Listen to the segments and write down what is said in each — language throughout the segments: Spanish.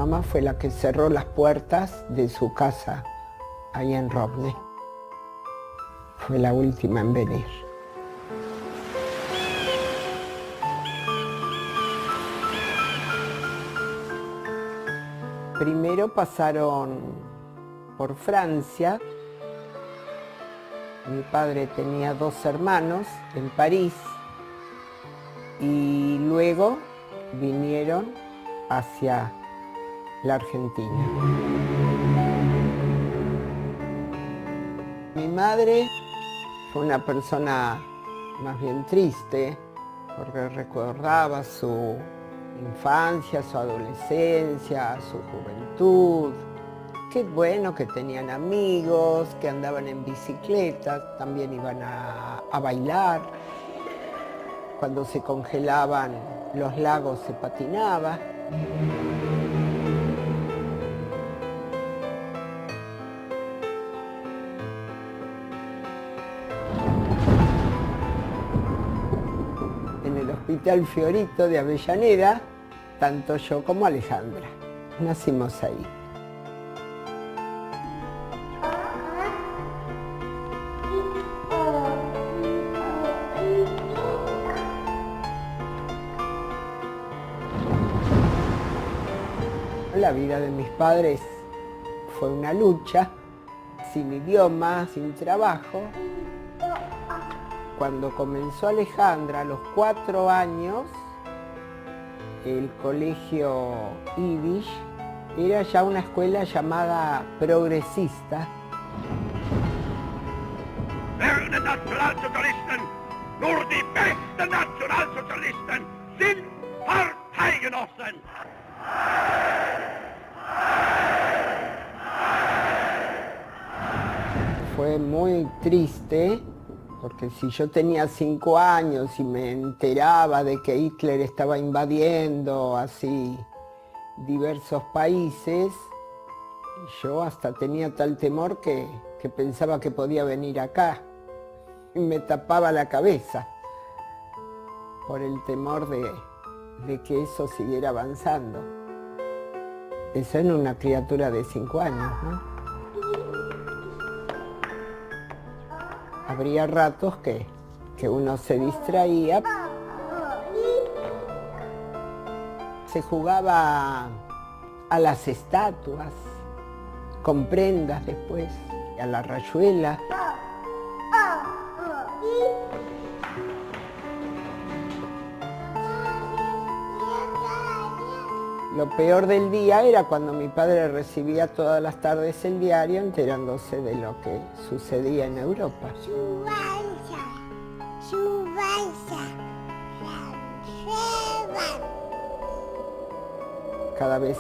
mamá fue la que cerró las puertas de su casa ahí en Robne. Fue la última en venir. Primero pasaron por Francia. Mi padre tenía 2 hermanos en París y luego vinieron hacia la Argentina. Mi madre fue una persona más bien triste porque recordaba su infancia, su adolescencia, su juventud. Qué bueno que tenían amigos, que andaban en bicicleta, también iban a bailar. Cuando se congelaban los lagos se patinaba. En el Hospital Fiorito de Avellaneda, tanto yo como Alejandra. Nacimos ahí. La vida de mis padres fue una lucha, sin idioma, sin trabajo. Cuando comenzó Alejandra, a los 4 años, el colegio Yiddish era ya una escuela llamada progresista. Werte Nationalsozialisten, nur die besten Nationalsozialisten sind Parteigenossen. Fue muy triste, porque si yo tenía 5 años y me enteraba de que Hitler estaba invadiendo así diversos países, yo hasta tenía tal temor que pensaba que podía venir acá y me tapaba la cabeza por el temor de que eso siguiera avanzando. Eso en una criatura de 5 años, ¿no? Habría ratos que uno se distraía. Se jugaba a las estatuas, con prendas después, a la rayuela. Lo peor del día era cuando mi padre recibía todas las tardes el diario enterándose de lo que sucedía en Europa. Cada vez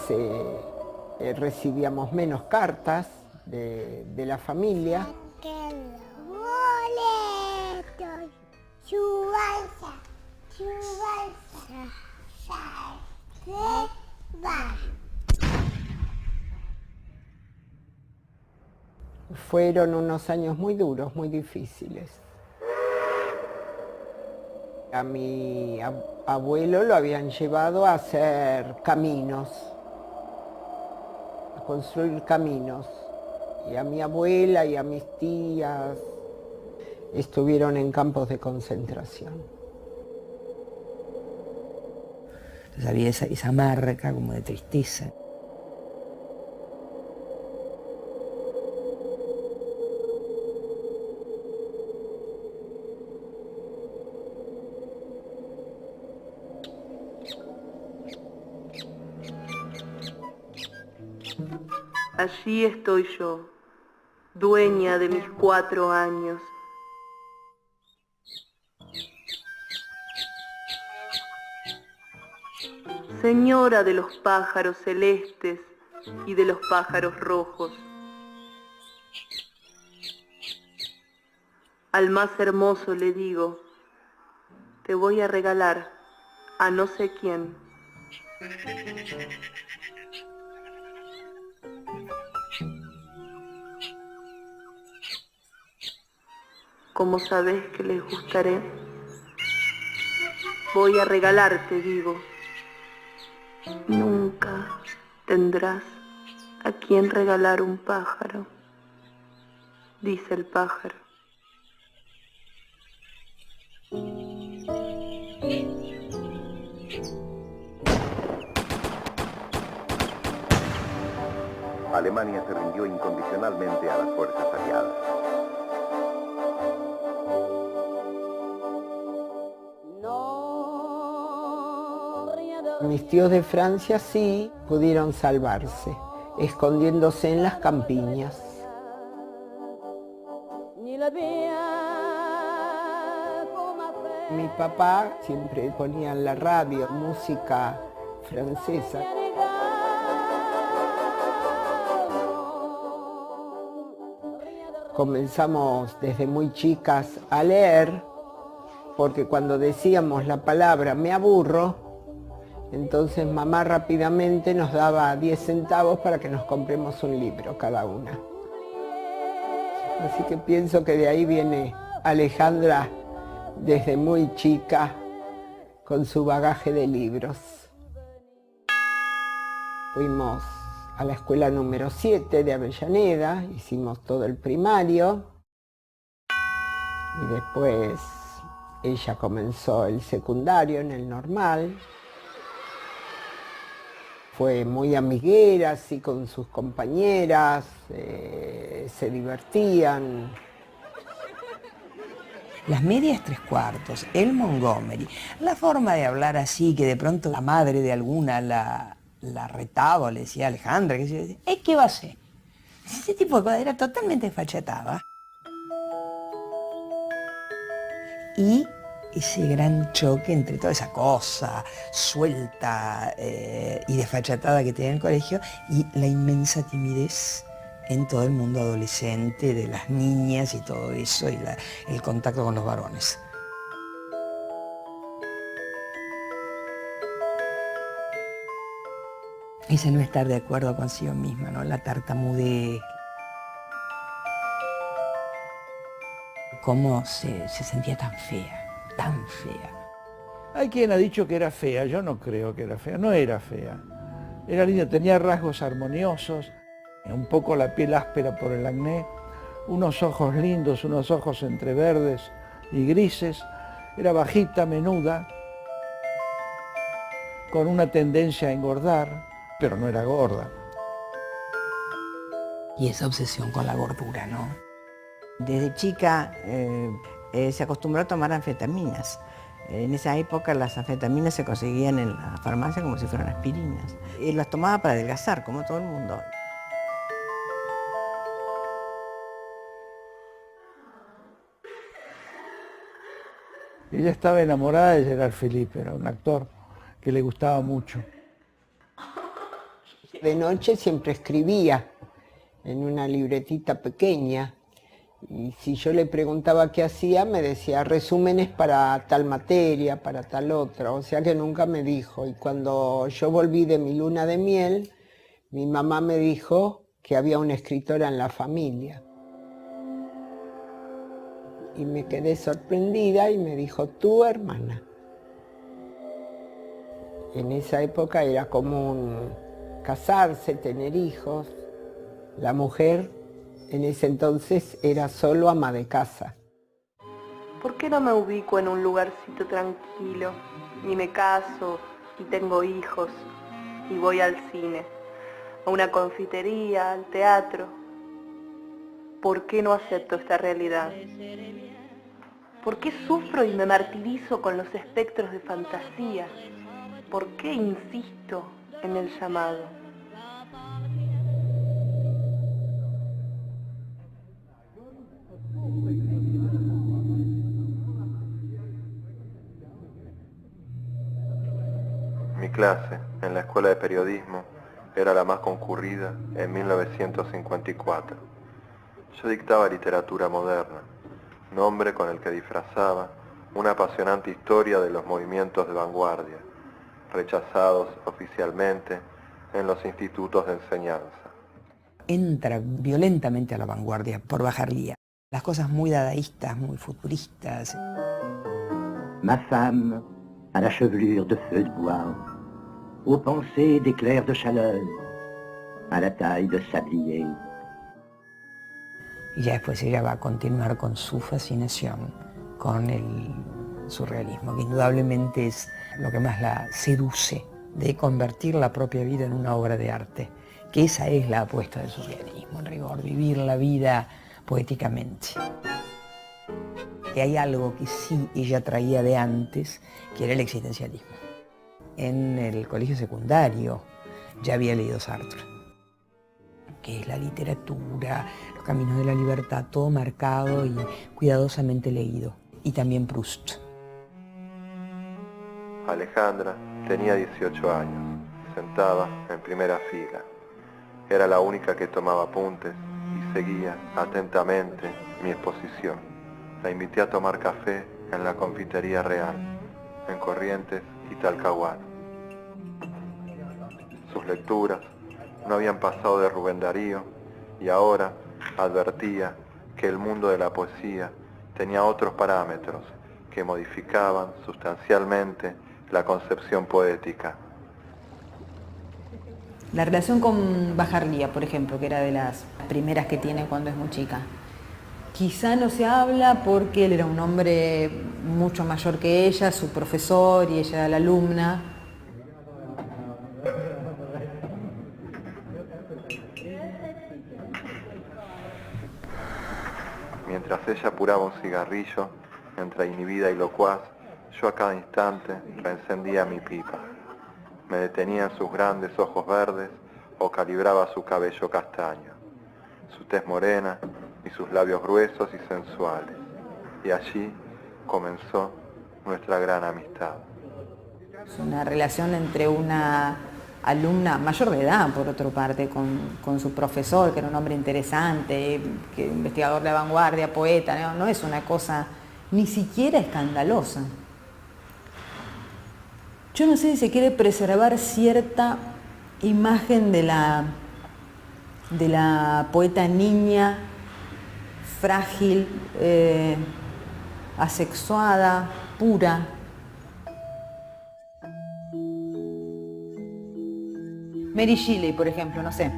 recibíamos menos cartas de la familia. Fueron unos años muy duros, muy difíciles. A mi abuelo lo habían llevado a hacer caminos, a construir caminos. Y a mi abuela y a mis tías estuvieron en campos de concentración. Entonces había esa marca como de tristeza. Allí estoy yo, dueña de mis 4 años. Señora de los pájaros celestes y de los pájaros rojos. Al más hermoso le digo, te voy a regalar a no sé quién. ¿Cómo sabes que les gustaré? Voy a regalarte, digo. Nunca, Tendrás a quien regalar un pájaro, dice el pájaro. Alemania se rindió incondicionalmente a las fuerzas aliadas. Mis tíos de Francia sí pudieron salvarse, escondiéndose en las campiñas. Mi papá siempre ponía en la radio música francesa. Comenzamos desde muy chicas a leer, porque cuando decíamos la palabra "me aburro", entonces mamá rápidamente nos daba 10 centavos para que nos compremos un libro cada una. Así que pienso que de ahí viene Alejandra desde muy chica con su bagaje de libros. Fuimos a la escuela número 7 de Avellaneda, hicimos todo el primario y después ella comenzó el secundario en el normal. Fue muy amiguera, así con sus compañeras, se divertían. Las medias 3/4, el Montgomery, la forma de hablar así, que de pronto la madre de alguna la retaba o le decía a Alejandra, ¿qué va a hacer? Ese tipo de cosas era totalmente desfachatada. Y ese gran choque entre toda esa cosa suelta y desfachatada que tenía en el colegio y la inmensa timidez en todo el mundo adolescente, de las niñas y todo eso, y el contacto con los varones. Ese no estar de acuerdo consigo misma, ¿no? La tartamudez. Cómo se sentía tan fea, tan fea. Hay quien ha dicho que era fea, yo no creo que era fea, no era fea. Era linda, tenía rasgos armoniosos, un poco la piel áspera por el acné, unos ojos lindos, unos ojos entre verdes y grises, era bajita, menuda, con una tendencia a engordar, pero no era gorda. Y esa obsesión con la gordura, ¿no? Desde chica se acostumbró a tomar anfetaminas. En esa época las anfetaminas se conseguían en la farmacia como si fueran aspirinas. Y las tomaba para adelgazar, como todo el mundo. Ella estaba enamorada de Gerard Philippe, era un actor que le gustaba mucho. De noche siempre escribía en una libretita pequeña y si yo le preguntaba qué hacía me decía resúmenes para tal materia, para tal otra, o sea que nunca me dijo. Y cuando yo volví de mi luna de miel, mi mamá me dijo que había una escritora en la familia. Y me quedé sorprendida y me dijo, tu hermana. En esa época era común casarse, tener hijos. La mujer en ese entonces era solo ama de casa. ¿Por qué no me ubico en un lugarcito tranquilo y me caso y tengo hijos y voy al cine, a una confitería, al teatro? ¿Por qué no acepto esta realidad? ¿Por qué sufro y me martirizo con los espectros de fantasía? ¿Por qué insisto en el llamado? Mi clase en la Escuela de Periodismo era la más concurrida en 1954. Yo dictaba literatura moderna, nombre con el que disfrazaba una apasionante historia de los movimientos de vanguardia, rechazados oficialmente en los institutos de enseñanza. Entra violentamente a la vanguardia por bajar lía. Las cosas muy dadaístas, muy futuristas. Ma femme a la chevelure de feu de bois, aux pensées d'éclairs de chaleur, à la taille de sablier. Y ya después ella va a continuar con su fascinación con el surrealismo, que indudablemente es lo que más la seduce, de convertir la propia vida en una obra de arte, que esa es la apuesta del surrealismo, en rigor, vivir la vida poéticamente. Que hay algo que sí ella traía de antes, que era el existencialismo. En el colegio secundario ya había leído Sartre, que es la literatura, los caminos de la libertad, todo marcado y cuidadosamente leído. Y también Proust. Alejandra tenía 18 años, sentada en primera fila. Era la única que tomaba apuntes y seguía atentamente mi exposición. La invité a tomar café en la Confitería Real, en Corrientes y Talcahuano. Sus lecturas no habían pasado de Rubén Darío y ahora advertía que el mundo de la poesía tenía otros parámetros que modificaban sustancialmente la concepción poética. La relación con Bajarlía, por ejemplo, que era de las primeras que tiene cuando es muy chica. Quizá no se habla porque él era un hombre mucho mayor que ella, su profesor, y ella era la alumna. Mientras ella apuraba un cigarrillo, entre inhibida y locuaz, yo a cada instante reencendía mi pipa. Me detenía en sus grandes ojos verdes o calibraba su cabello castaño, su tez morena y sus labios gruesos y sensuales. Y allí comenzó nuestra gran amistad. Es una relación entre una alumna mayor de edad, por otra parte, con su profesor, que era un hombre interesante, que investigador de vanguardia, poeta, no es una cosa ni siquiera escandalosa. Yo no sé si se quiere preservar cierta imagen de la poeta niña, frágil, asexuada, pura. Mary Shelley, por ejemplo, no sé.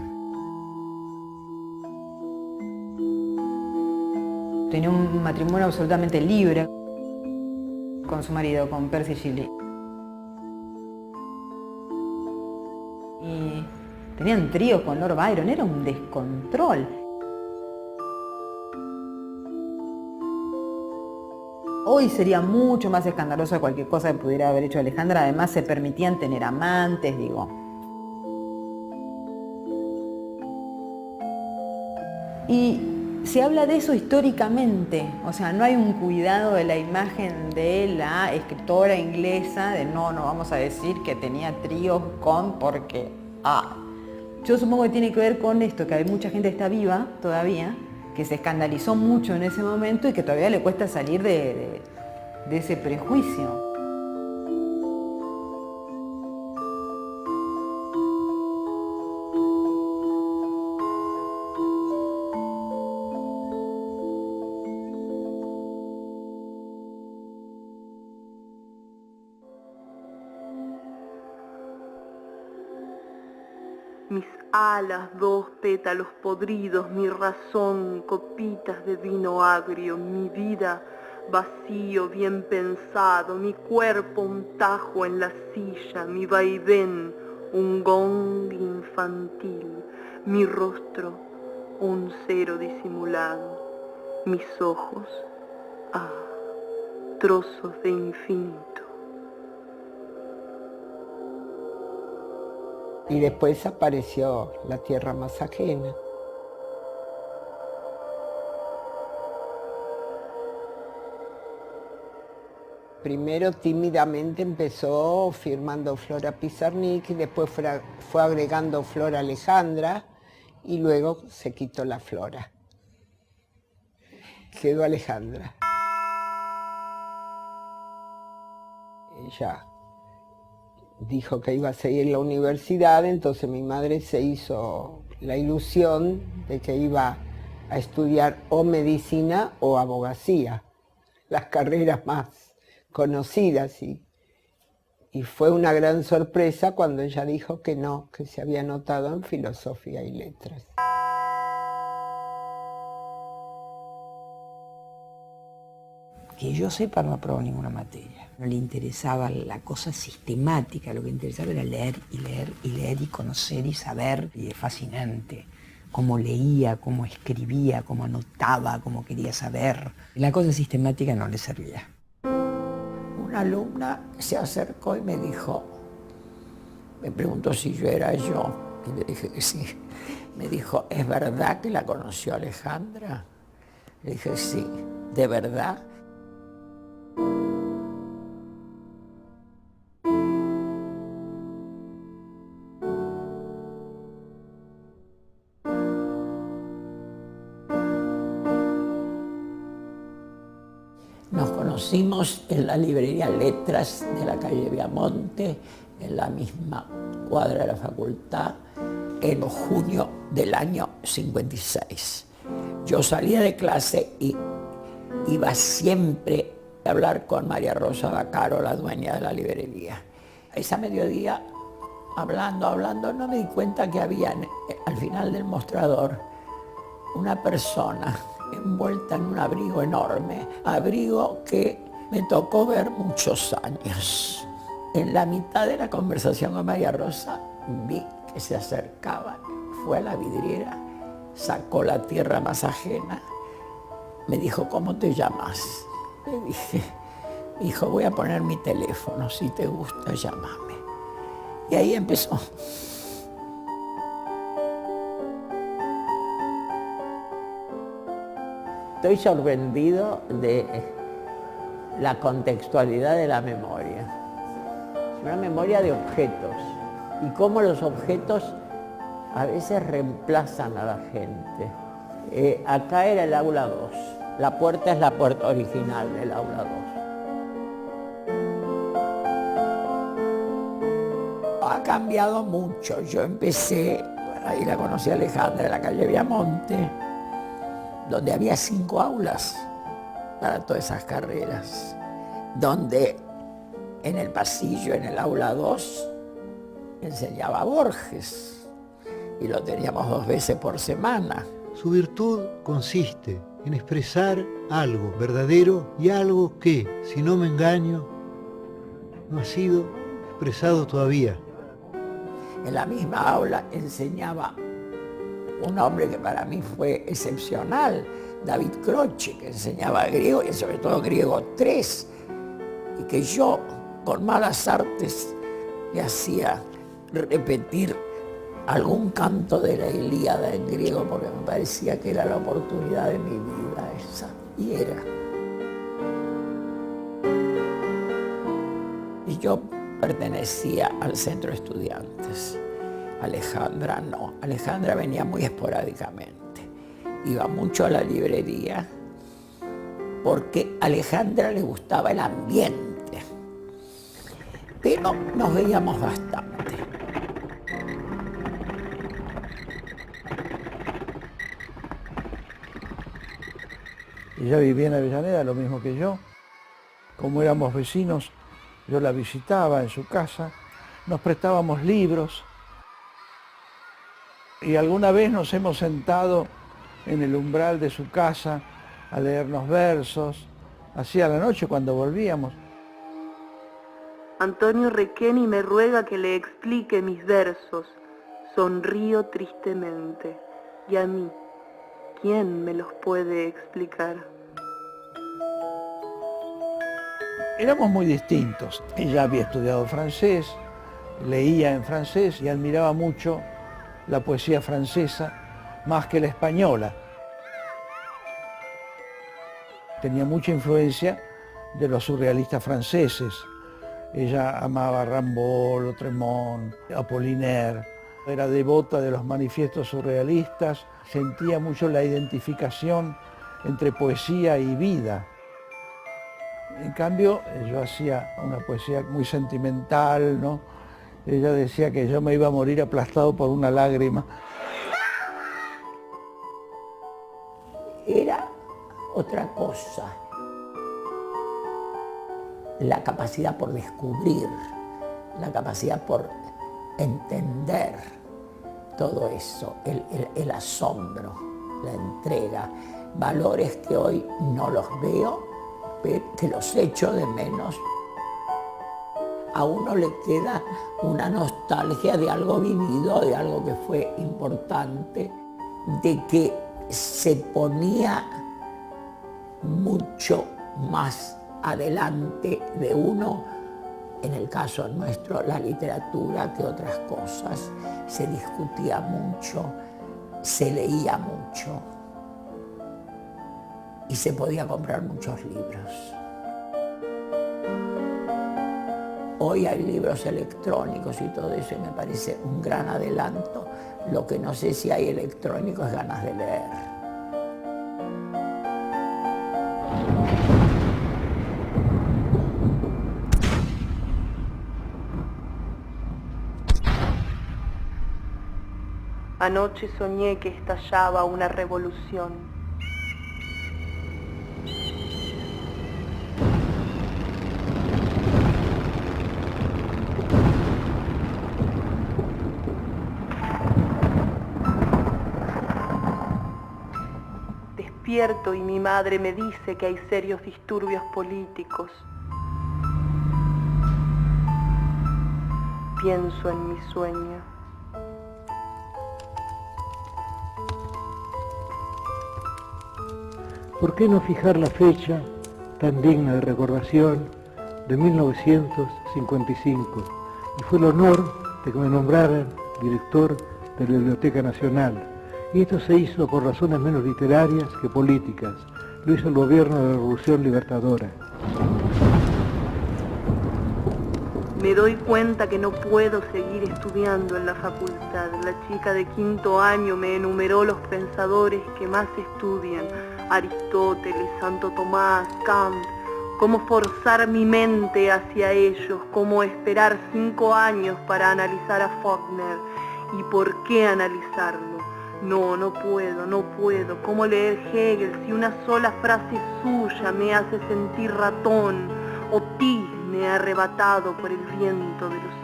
Tenía un matrimonio absolutamente libre con su marido, con Percy Shelley. Y tenían tríos con Lord Byron, era un descontrol. Hoy sería mucho más escandaloso cualquier cosa que pudiera haber hecho Alejandra. Además se permitían tener amantes, digo. Y se habla de eso históricamente, o sea, no hay un cuidado de la imagen de la escritora inglesa, de no vamos a decir que tenía tríos porque... Yo supongo que tiene que ver con esto, que hay mucha gente que está viva todavía, que se escandalizó mucho en ese momento y que todavía le cuesta salir de ese prejuicio. Mis alas, dos pétalos podridos, mi razón, copitas de vino agrio, mi vida, vacío, bien pensado, mi cuerpo, un tajo en la silla, mi vaivén, un gong infantil, mi rostro, un cero disimulado, mis ojos, trozos de infinito. Y después apareció La tierra más ajena. Primero tímidamente empezó firmando Flora Pizarnik y después fue agregando Flora Alejandra y luego se quitó la Flora. Quedó Alejandra. Ella dijo que iba a seguir la universidad, entonces mi madre se hizo la ilusión de que iba a estudiar o medicina o abogacía, las carreras más conocidas, y Y fue una gran sorpresa cuando ella dijo que no, que se había anotado en Filosofía y Letras. Que yo sepa, no aprobó ninguna materia. No le interesaba la cosa sistemática, lo que le interesaba era leer y leer y leer y conocer y saber. Y es fascinante cómo leía, cómo escribía, cómo anotaba, cómo quería saber. La cosa sistemática no le servía. Una alumna se acercó y me dijo, me preguntó si yo era yo, y le dije que sí. Me dijo, ¿es verdad que la conoció Alejandra? Le dije, sí, ¿de verdad? Nos conocimos en la librería Letras de la calle Viamonte, en la misma cuadra de la facultad, en junio del año 56. Yo salía de clase y iba siempre a hablar con María Rosa Bacaro, la dueña de la librería. Esa mediodía, hablando, no me di cuenta que había al final del mostrador una persona envuelta en un abrigo enorme, abrigo que me tocó ver muchos años. En la mitad de la conversación con María Rosa vi que se acercaba, fue a la vidriera, sacó la tierra más ajena, me dijo, ¿cómo te llamas? Le dije, hijo, voy a poner mi teléfono, si te gusta, llámame. Y ahí empezó. Estoy sorprendido de la contextualidad de la memoria. Es una memoria de objetos y cómo los objetos a veces reemplazan a la gente. Acá era el aula 2. La puerta es la puerta original del aula 2. Ha cambiado mucho. Yo empecé, ahí la conocí a Alejandra en la calle Viamonte, donde había 5 aulas para todas esas carreras, donde en el pasillo, en el aula 2, enseñaba Borges, y lo teníamos 2 veces por semana. Su virtud consiste en expresar algo verdadero y algo que, si no me engaño, no ha sido expresado todavía. En la misma aula enseñaba un hombre que para mí fue excepcional, David Croce, que enseñaba griego y sobre todo griego 3, y que yo, con malas artes, le hacía repetir algún canto de la Ilíada en griego porque me parecía que era la oportunidad de mi vida esa, y era. Y yo pertenecía al centro de estudiantes. Alejandra no. Alejandra venía muy esporádicamente. Iba mucho a la librería porque a Alejandra le gustaba el ambiente. Pero nos veíamos bastante. Ella vivía en Avellaneda, lo mismo que yo. Como éramos vecinos, yo la visitaba en su casa, nos prestábamos libros. Y alguna vez nos hemos sentado en el umbral de su casa a leernos versos, así a la noche cuando volvíamos. Antonio Requeni me ruega que le explique mis versos. Sonrío tristemente. Y a mí, ¿quién me los puede explicar? Éramos muy distintos. Ella había estudiado francés, leía en francés y admiraba mucho la poesía francesa más que la española. Tenía mucha influencia de los surrealistas franceses. Ella amaba a Rimbaud, Lautréamont, Apollinaire. Era devota de los manifiestos surrealistas. Sentía mucho la identificación entre poesía y vida. En cambio, yo hacía una poesía muy sentimental, ¿no? Ella decía que yo me iba a morir aplastado por una lágrima. Era otra cosa. La capacidad por descubrir, la capacidad por entender todo eso, el asombro, la entrega, valores que hoy no los veo, que los echo de menos. A uno le queda una nostalgia de algo vivido, de algo que fue importante, de que se ponía mucho más adelante de uno, en el caso nuestro, la literatura que otras cosas. Se discutía mucho, se leía mucho y se podía comprar muchos libros. Hoy hay libros electrónicos y todo eso, y me parece un gran adelanto. Lo que no sé si hay electrónico es ganas de leer. Anoche soñé que estallaba una revolución. Despierto y mi madre me dice que hay serios disturbios políticos. Pienso en mi sueño. ¿Por qué no fijar la fecha tan digna de recordación de 1955? Y fue el honor de que me nombraran director de la Biblioteca Nacional. Y esto se hizo por razones menos literarias que políticas. Lo hizo el gobierno de la Revolución Libertadora. Me doy cuenta que no puedo seguir estudiando en la facultad. La chica de 5º año me enumeró los pensadores que más estudian. Aristóteles, Santo Tomás, Kant. Cómo forzar mi mente hacia ellos, cómo esperar 5 años para analizar a Faulkner. ¿Y por qué analizarlo? No puedo. ¿Cómo leer Hegel si una sola frase suya me hace sentir ratón o tisne arrebatado por el viento de los siglos?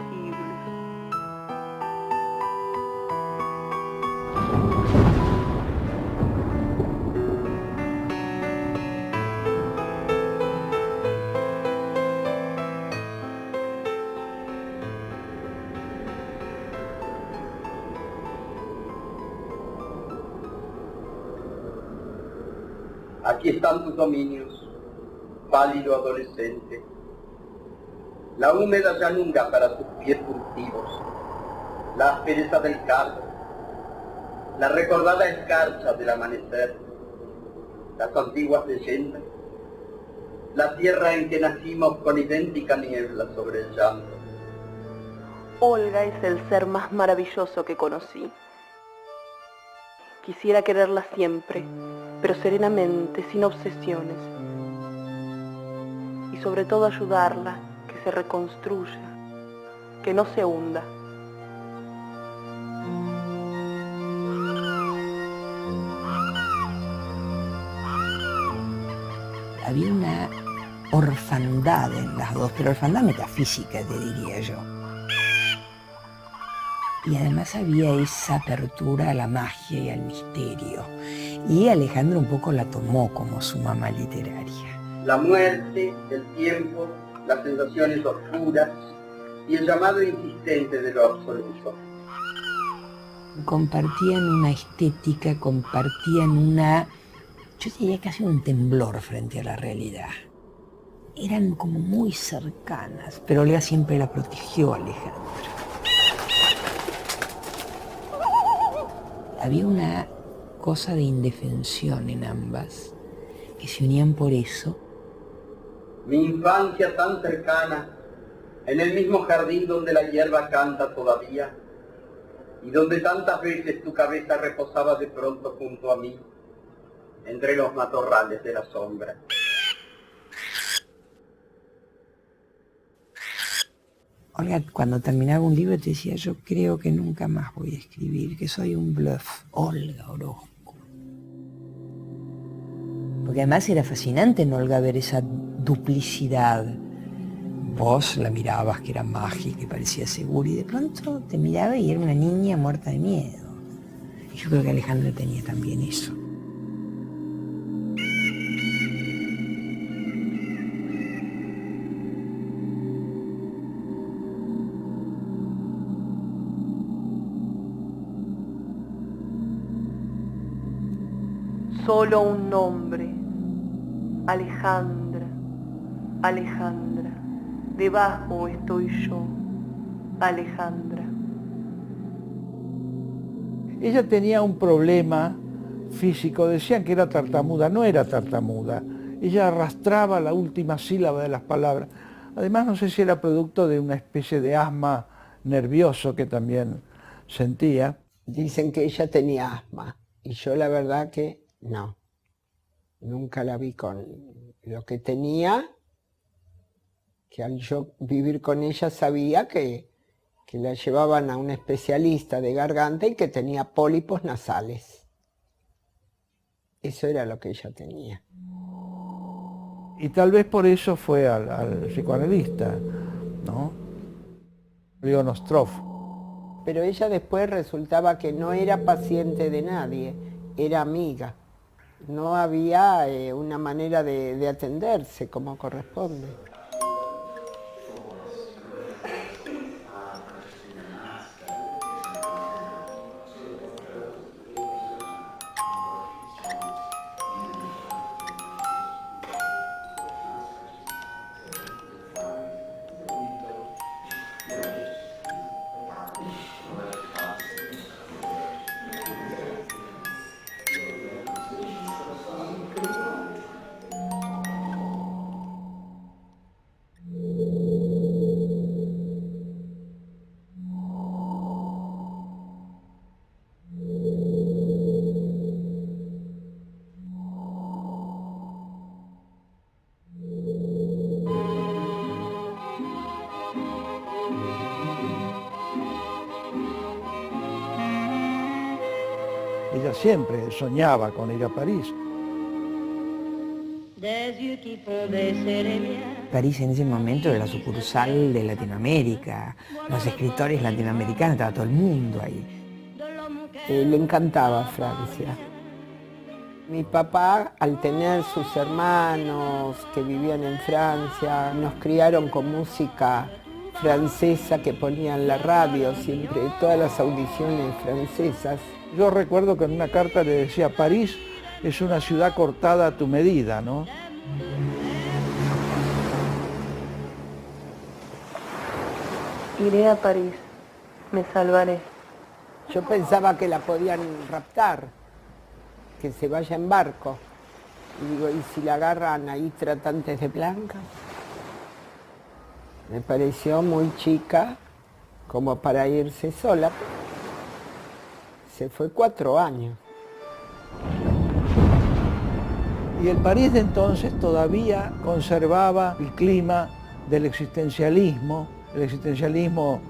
Aquí están tus dominios, pálido adolescente, la húmeda llanura para tus pies furtivos, la aspereza del caldo, la recordada escarcha del amanecer, las antiguas leyendas, la tierra en que nacimos con idéntica niebla sobre el llanto. Olga es el ser más maravilloso que conocí. Quisiera quererla siempre, pero serenamente, sin obsesiones. Y sobre todo ayudarla, que se reconstruya, que no se hunda. Había una orfandad en las dos, pero orfandad metafísica, te diría yo. Y además había esa apertura a la magia y al misterio. Y Alejandro un poco la tomó como su mamá literaria. La muerte, el tiempo, las sensaciones oscuras y el llamado insistente de lo absoluto. Compartían una estética, compartían yo diría casi un temblor frente a la realidad. Eran como muy cercanas, pero Olga siempre la protegió a Alejandro. Había una cosa de indefensión en ambas, que se unían por eso. Mi infancia tan cercana, en el mismo jardín donde la hierba canta todavía, y donde tantas veces tu cabeza reposaba de pronto junto a mí, entre los matorrales de la sombra. Olga, cuando terminaba un libro te decía, yo creo que nunca más voy a escribir, que soy un bluff. Olga Orozco. Porque además era fascinante en Olga ver esa duplicidad vos la mirabas que era mágica, que parecía segura, y de pronto te miraba y era una niña muerta de miedo. Y yo creo que Alejandra tenía también eso. Solo un nombre, Alejandra, Alejandra, debajo estoy yo, Alejandra. Ella tenía un problema físico, decían que era tartamuda, no era tartamuda, ella arrastraba la última sílaba de las palabras. Además, no sé si era producto de una especie de asma nervioso que también sentía. Dicen que ella tenía asma, y yo la verdad que no, nunca la vi con lo que tenía, que al yo vivir con ella sabía que la llevaban a un especialista de garganta y que tenía pólipos nasales. Eso era lo que ella tenía. Y tal vez por eso fue al psicoanalista, ¿no? Leon Ostroff. Pero ella después resultaba que no era paciente de nadie, era amiga. No había una manera de atenderse como corresponde. Ella siempre soñaba con ir a París. París en ese momento era la sucursal de Latinoamérica, los escritores latinoamericanos, estaba todo el mundo ahí. Le encantaba Francia. Mi papá, al tener sus hermanos que vivían en Francia, nos criaron con música francesa que ponían en la radio, siempre, todas las audiciones francesas. Yo recuerdo que en una carta le decía, París es una ciudad cortada a tu medida, ¿no? Iré a París, me salvaré. Yo pensaba que la podían raptar, que se vaya en barco. Y digo, ¿y si la agarran ahí tratantes de blancas? Me pareció muy chica como para irse sola. Se fue 4 años. Y el París de entonces todavía conservaba el clima del existencialismo. El existencialismo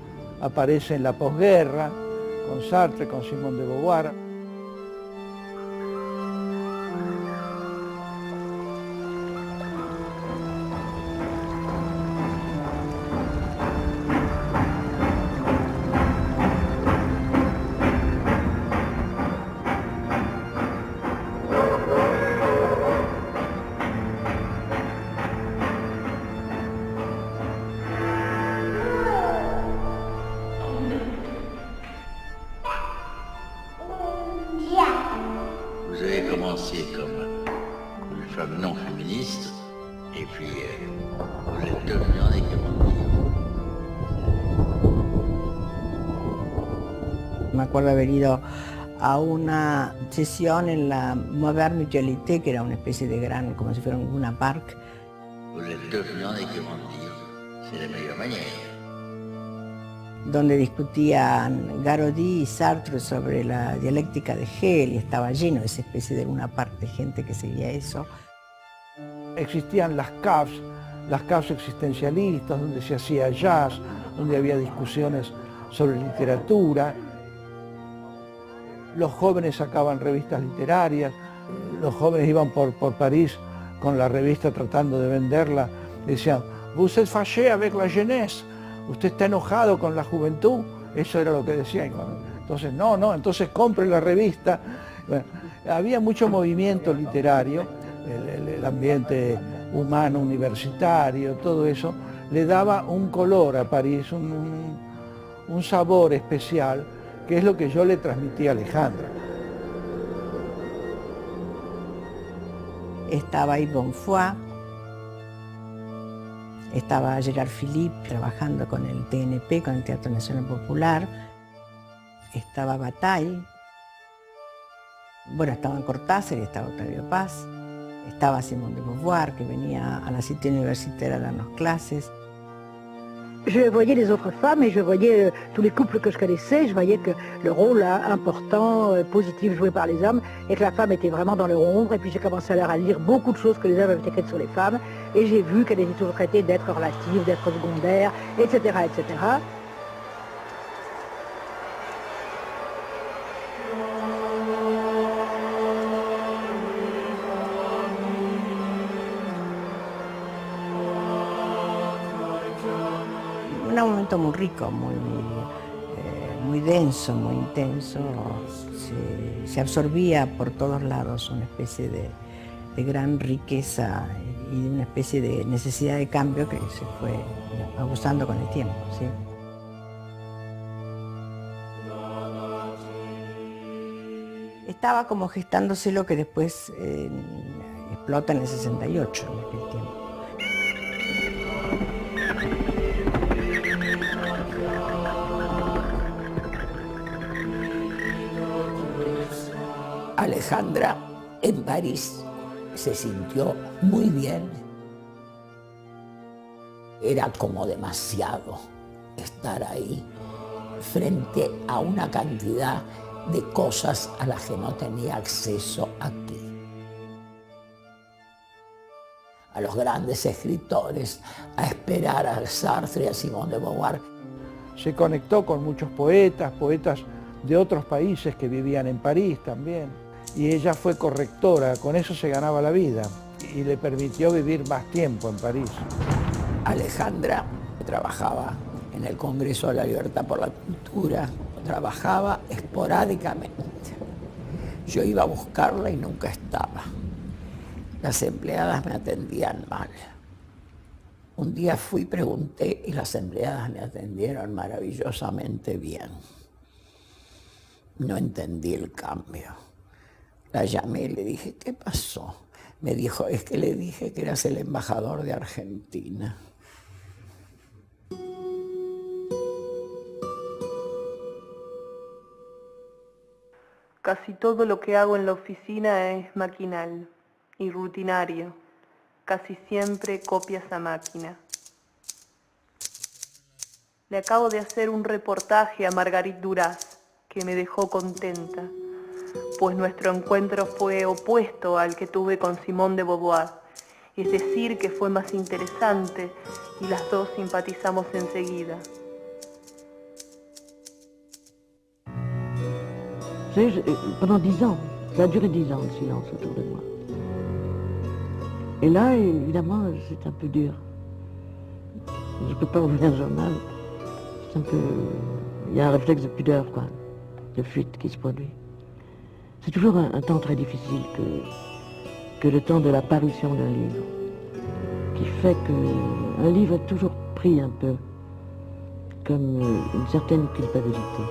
aparece en la posguerra, con Sartre, con Simone de Beauvoir. Vous avez commencé comme une femme non féministe, et puis vous êtes devenue en équipement. Me acuerdo haber ido a una sesión en la Moderne Mutualité, que era una especie de gran, como si fuera un Luna Park. Vous êtes devenue en équipement. C'est la meilleure manière. Donde discutían Garaudy y Sartre sobre la dialéctica de Hegel, y estaba lleno de esa especie de Luna Park de gente que seguía eso. Existían las CAFs existencialistas, donde se hacía jazz, donde había discusiones sobre literatura. Los jóvenes sacaban revistas literarias, los jóvenes iban por París con la revista tratando de venderla, decían, Vous êtes fâché avec la jeunesse. Usted está enojado con la juventud. Eso era lo que decían. Entonces, no, entonces compre la revista. Bueno, había mucho movimiento literario, el ambiente humano, universitario, todo eso, le daba un color a París, un sabor especial, que es lo que yo le transmití a Alejandra. Estaba Yves Bonfoy, estaba Gérard Philippe trabajando con el TNP, con el Teatro Nacional Popular, estaba Bataille, bueno, estaban Cortázar y estaba Octavio Paz, estaba Simone de Beauvoir, que venía a la Cité Universitaire a darnos clases. Je voyais les autres femmes et je voyais tous les couples que je connaissais, je voyais que le rôle important, positif joué par les hommes et que la femme était vraiment dans leur ombre. Et puis j'ai commencé alors à lire beaucoup de choses que les hommes avaient écrites sur les femmes et j'ai vu qu'elles étaient toujours traitées d'être relatives, d'être secondaires, etc., etc. Era un momento muy rico, muy denso, muy intenso. Se absorbía por todos lados una especie de gran riqueza y de una especie de necesidad de cambio que se fue abusando con el tiempo. ¿Sí? Estaba como gestándose lo que después explota en el 68, en aquel tiempo. Alejandra en París se sintió muy bien. Era como demasiado estar ahí frente a una cantidad de cosas a las que no tenía acceso aquí. A los grandes escritores, a esperar a Sartre y a Simone de Beauvoir. Se conectó con muchos poetas de otros países que vivían en París también. Y ella fue correctora, con eso se ganaba la vida y le permitió vivir más tiempo en París. Alejandra trabajaba en el Congreso de la Libertad por la Cultura, trabajaba esporádicamente. Yo iba a buscarla y nunca estaba. Las empleadas me atendían mal. Un día fui y pregunté y las empleadas me atendieron maravillosamente bien. No entendí el cambio. La llamé y le dije, ¿qué pasó? Me dijo, es que le dije que eras el embajador de Argentina. Casi todo lo que hago en la oficina es maquinal y rutinario. Casi siempre copias a máquina. Le acabo de hacer un reportaje a Marguerite Duras, que me dejó contenta, pues nuestro encuentro fue opuesto al que tuve con Simone de Beauvoir, es decir, que fue más interesante y las dos simpatizamos enseguida. Vous savez, pendant 10 ans, ça a duré 10 ans le silence autour de moi. Et là, évidemment, c'est un peu dur. Je ne peux pas ouvrir un journal. C'est un peu... Il y a un réflexe de pudeur, quoi, de fuite qui se produit. C'est toujours un temps très difficile que le temps de la parution d'un livre, qui fait qu'un livre est toujours pris un peu comme une certaine culpabilité.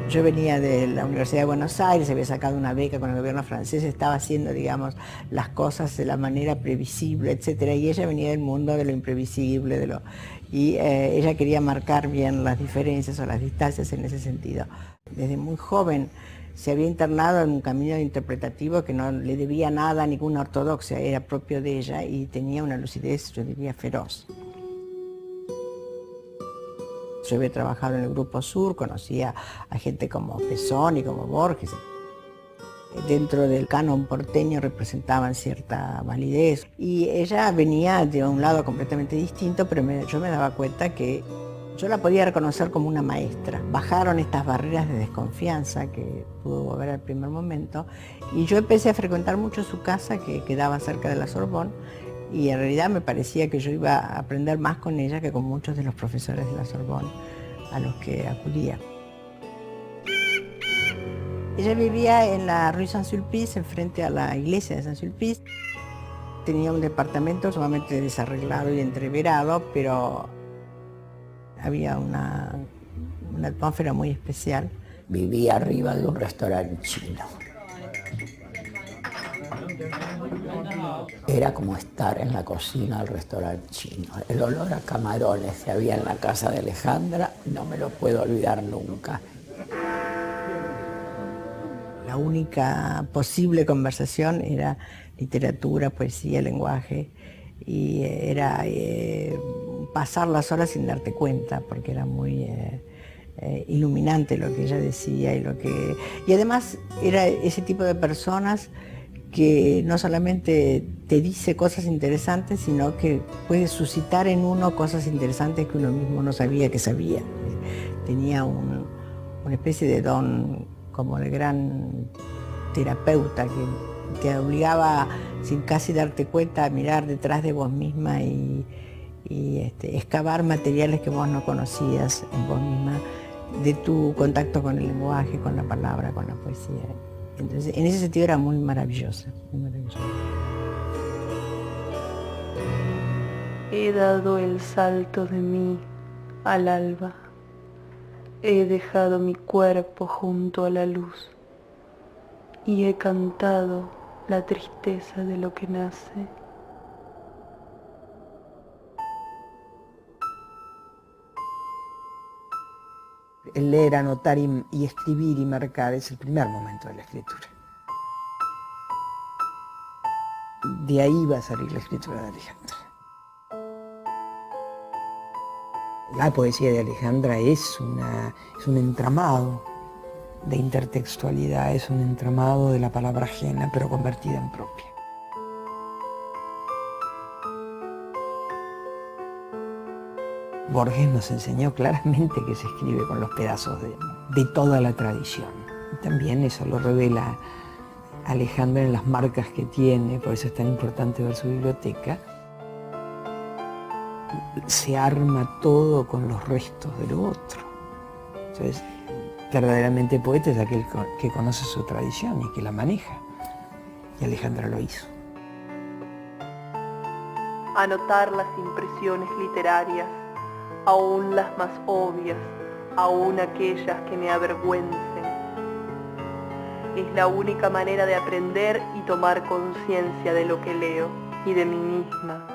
Yo venía de la Universidad de Buenos Aires, había sacado una beca con el gobierno francés, estaba haciendo, digamos, las cosas de la manera previsible, etcétera, y ella venía del mundo de lo imprevisible, y ella quería marcar bien las diferencias o las distancias en ese sentido. Desde muy joven se había internado en un camino interpretativo que no le debía nada a ninguna ortodoxia, era propio de ella y tenía una lucidez, yo diría, feroz. Yo había trabajado en el Grupo Sur, conocía a gente como Pesoni, como Borges. Dentro del canon porteño representaban cierta validez. Y ella venía de un lado completamente distinto, pero yo me daba cuenta que yo la podía reconocer como una maestra. Bajaron estas barreras de desconfianza que pudo haber al primer momento y yo empecé a frecuentar mucho su casa, que quedaba cerca de la Sorbonne, y en realidad me parecía que yo iba a aprender más con ella que con muchos de los profesores de la Sorbonne a los que acudía. Ella vivía en la Rue Saint-Sulpice, enfrente a la iglesia de Saint-Sulpice. Tenía un departamento sumamente desarreglado y entreverado, pero había una atmósfera muy especial. Vivía arriba de un restaurante chino. Era como estar en la cocina del restaurante chino. El olor a camarones que había en la casa de Alejandra no me lo puedo olvidar nunca. La única posible conversación era literatura, poesía, lenguaje, y era pasar las horas sin darte cuenta, porque era muy iluminante lo que ella decía y además era ese tipo de personas que no solamente te dice cosas interesantes, sino que puede suscitar en uno cosas interesantes que uno mismo no sabía que sabía. Tenía una especie de don como de gran terapeuta que te obligaba, sin casi darte cuenta, a mirar detrás de vos misma y excavar materiales que vos no conocías en vos misma, de tu contacto con el lenguaje, con la palabra, con la poesía. Entonces, en ese sentido era muy maravillosa, muy maravillosa. He dado el salto de mí al alba. He dejado mi cuerpo junto a la luz y he cantado la tristeza de lo que nace. El leer, anotar y escribir y marcar es el primer momento de la escritura. De ahí va a salir la escritura de Alejandra. La poesía de Alejandra es un entramado de intertextualidad, es un entramado de la palabra ajena, pero convertida en propia. Borges nos enseñó claramente que se escribe con los pedazos de toda la tradición. Y también eso lo revela Alejandra en las marcas que tiene, por eso es tan importante ver su biblioteca. Se arma todo con los restos de lo otro. Entonces, verdaderamente poeta es aquel que conoce su tradición y que la maneja. Y Alejandra lo hizo. Anotar las impresiones literarias, aún las más obvias, aún aquellas que me avergüencen. Es la única manera de aprender y tomar conciencia de lo que leo y de mí misma.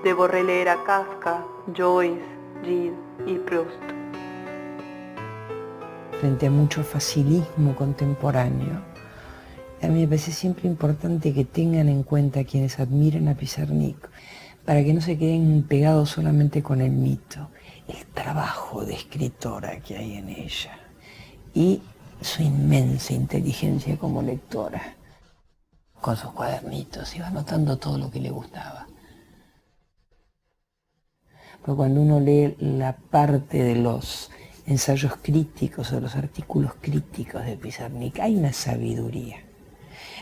Debo releer a Kafka, Joyce, Gide y Proust. Frente a mucho facilismo contemporáneo, a mí me parece siempre importante que tengan en cuenta quienes admiran a Pizarnik, para que no se queden pegados solamente con el mito, el trabajo de escritora que hay en ella y su inmensa inteligencia como lectora. Con sus cuadernitos iba anotando todo lo que le gustaba. Pero cuando uno lee la parte de los ensayos críticos o los artículos críticos de Pizarnik, hay una sabiduría.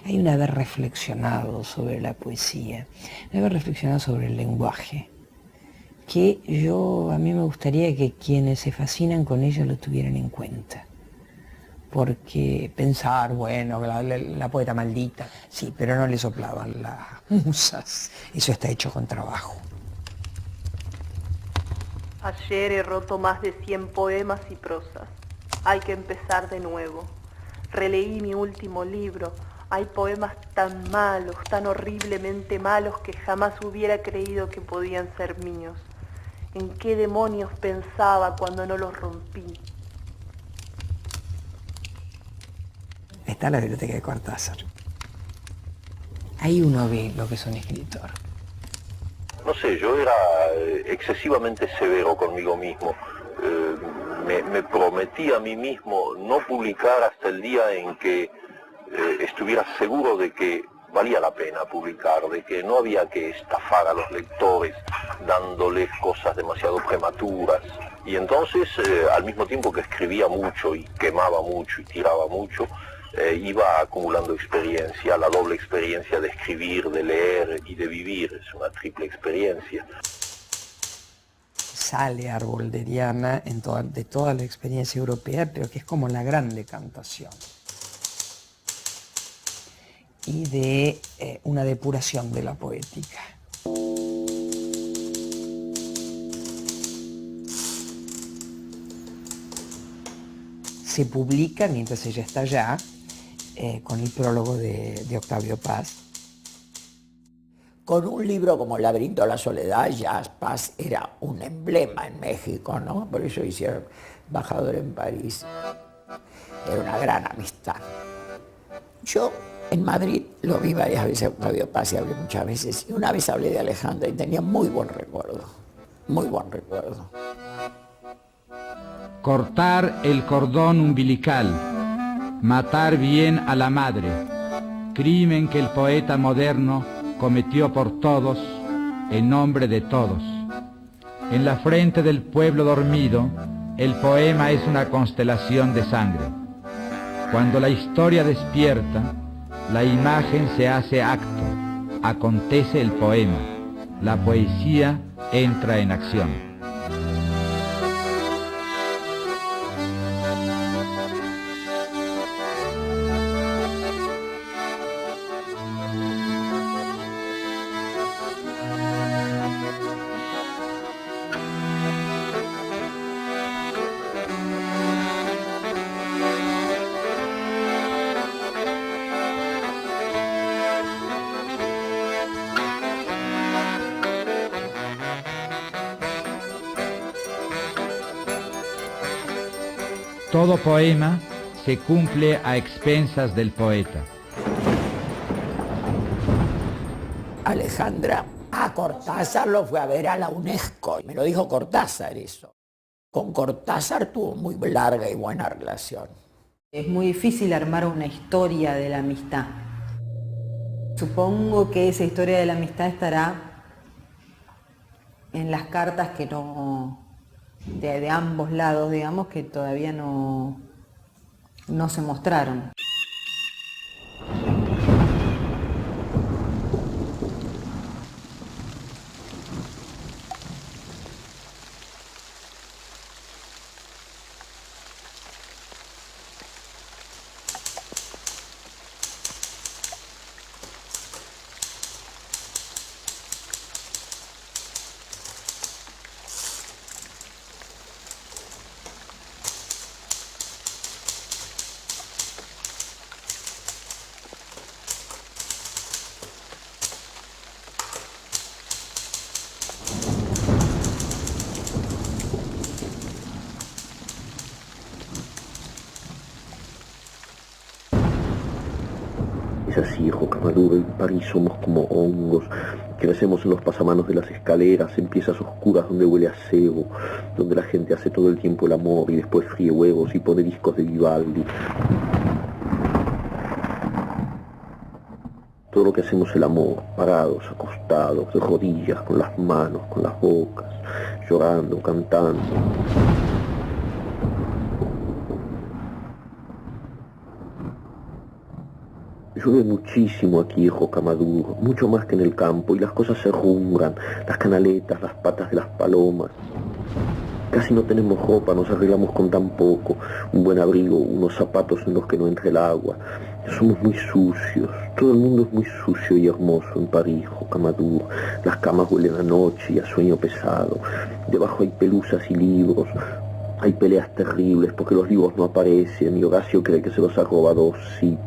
Hay un haber reflexionado sobre la poesía, un haber reflexionado sobre el lenguaje, que a mí me gustaría que quienes se fascinan con ella lo tuvieran en cuenta. Porque pensar, bueno, la poeta maldita, sí, pero no le soplaban las musas, eso está hecho con trabajo. Ayer he roto más de 100 poemas y prosas. Hay que empezar de nuevo. Releí mi último libro. Hay poemas tan malos, tan horriblemente malos que jamás hubiera creído que podían ser míos. ¿En qué demonios pensaba cuando no los rompí? Está la biblioteca de Cortázar. Ahí uno ve lo que es un escritor. No sé, yo era excesivamente severo conmigo mismo. Me prometí a mí mismo no publicar hasta el día en que estuviera seguro de que valía la pena publicar, de que no había que estafar a los lectores dándoles cosas demasiado prematuras. Y entonces, al mismo tiempo que escribía mucho y quemaba mucho y tiraba mucho, iba acumulando experiencia, la doble experiencia de escribir, de leer y de vivir, es una triple experiencia. Sale Árbol de Diana de toda la experiencia europea, pero que es como la gran decantación. Y de una depuración de la poética. Se publica, mientras ella está allá, con el prólogo de Octavio Paz. Con un libro como El laberinto de la soledad, ya Paz era un emblema en México, ¿no? Por eso hicieron embajador en París. Era una gran amistad. Yo en Madrid lo vi varias veces a Octavio Paz y hablé muchas veces. Y una vez hablé de Alejandra y tenía muy buen recuerdo. Muy buen recuerdo. Cortar el cordón umbilical, matar bien a la madre, crimen que el poeta moderno cometió por todos, en nombre de todos. En la frente del pueblo dormido, el poema es una constelación de sangre. Cuando la historia despierta, la imagen se hace acto, acontece el poema, la poesía entra en acción. Todo poema se cumple a expensas del poeta. Alejandra a Cortázar lo fue a ver a la UNESCO. Me lo dijo Cortázar eso. Con Cortázar tuvo muy larga y buena relación. Es muy difícil armar una historia de la amistad. Supongo que esa historia de la amistad estará en las cartas que no... de ambos lados, digamos, que todavía no se mostraron. Es así, hijo Camaduro, en París somos como hongos, crecemos en los pasamanos de las escaleras, en piezas oscuras donde huele a cebo, donde la gente hace todo el tiempo el amor y después fríe huevos y pone discos de Vivaldi. Todo lo que hacemos el amor, parados, acostados, de rodillas, con las manos, con las bocas, llorando, cantando. Llueve muchísimo aquí, hijo Camaduro, mucho más que en el campo, y las cosas se rumbran, las canaletas, las patas de las palomas. Casi no tenemos ropa, nos arreglamos con tan poco, un buen abrigo, unos zapatos en los que no entre el agua. Somos muy sucios, todo el mundo es muy sucio y hermoso en París, hijo Camaduro. Las camas huelen a noche y a sueño pesado, debajo hay pelusas y libros. Hay peleas terribles porque los libros no aparecen y Horacio cree que se los ha robado Zip.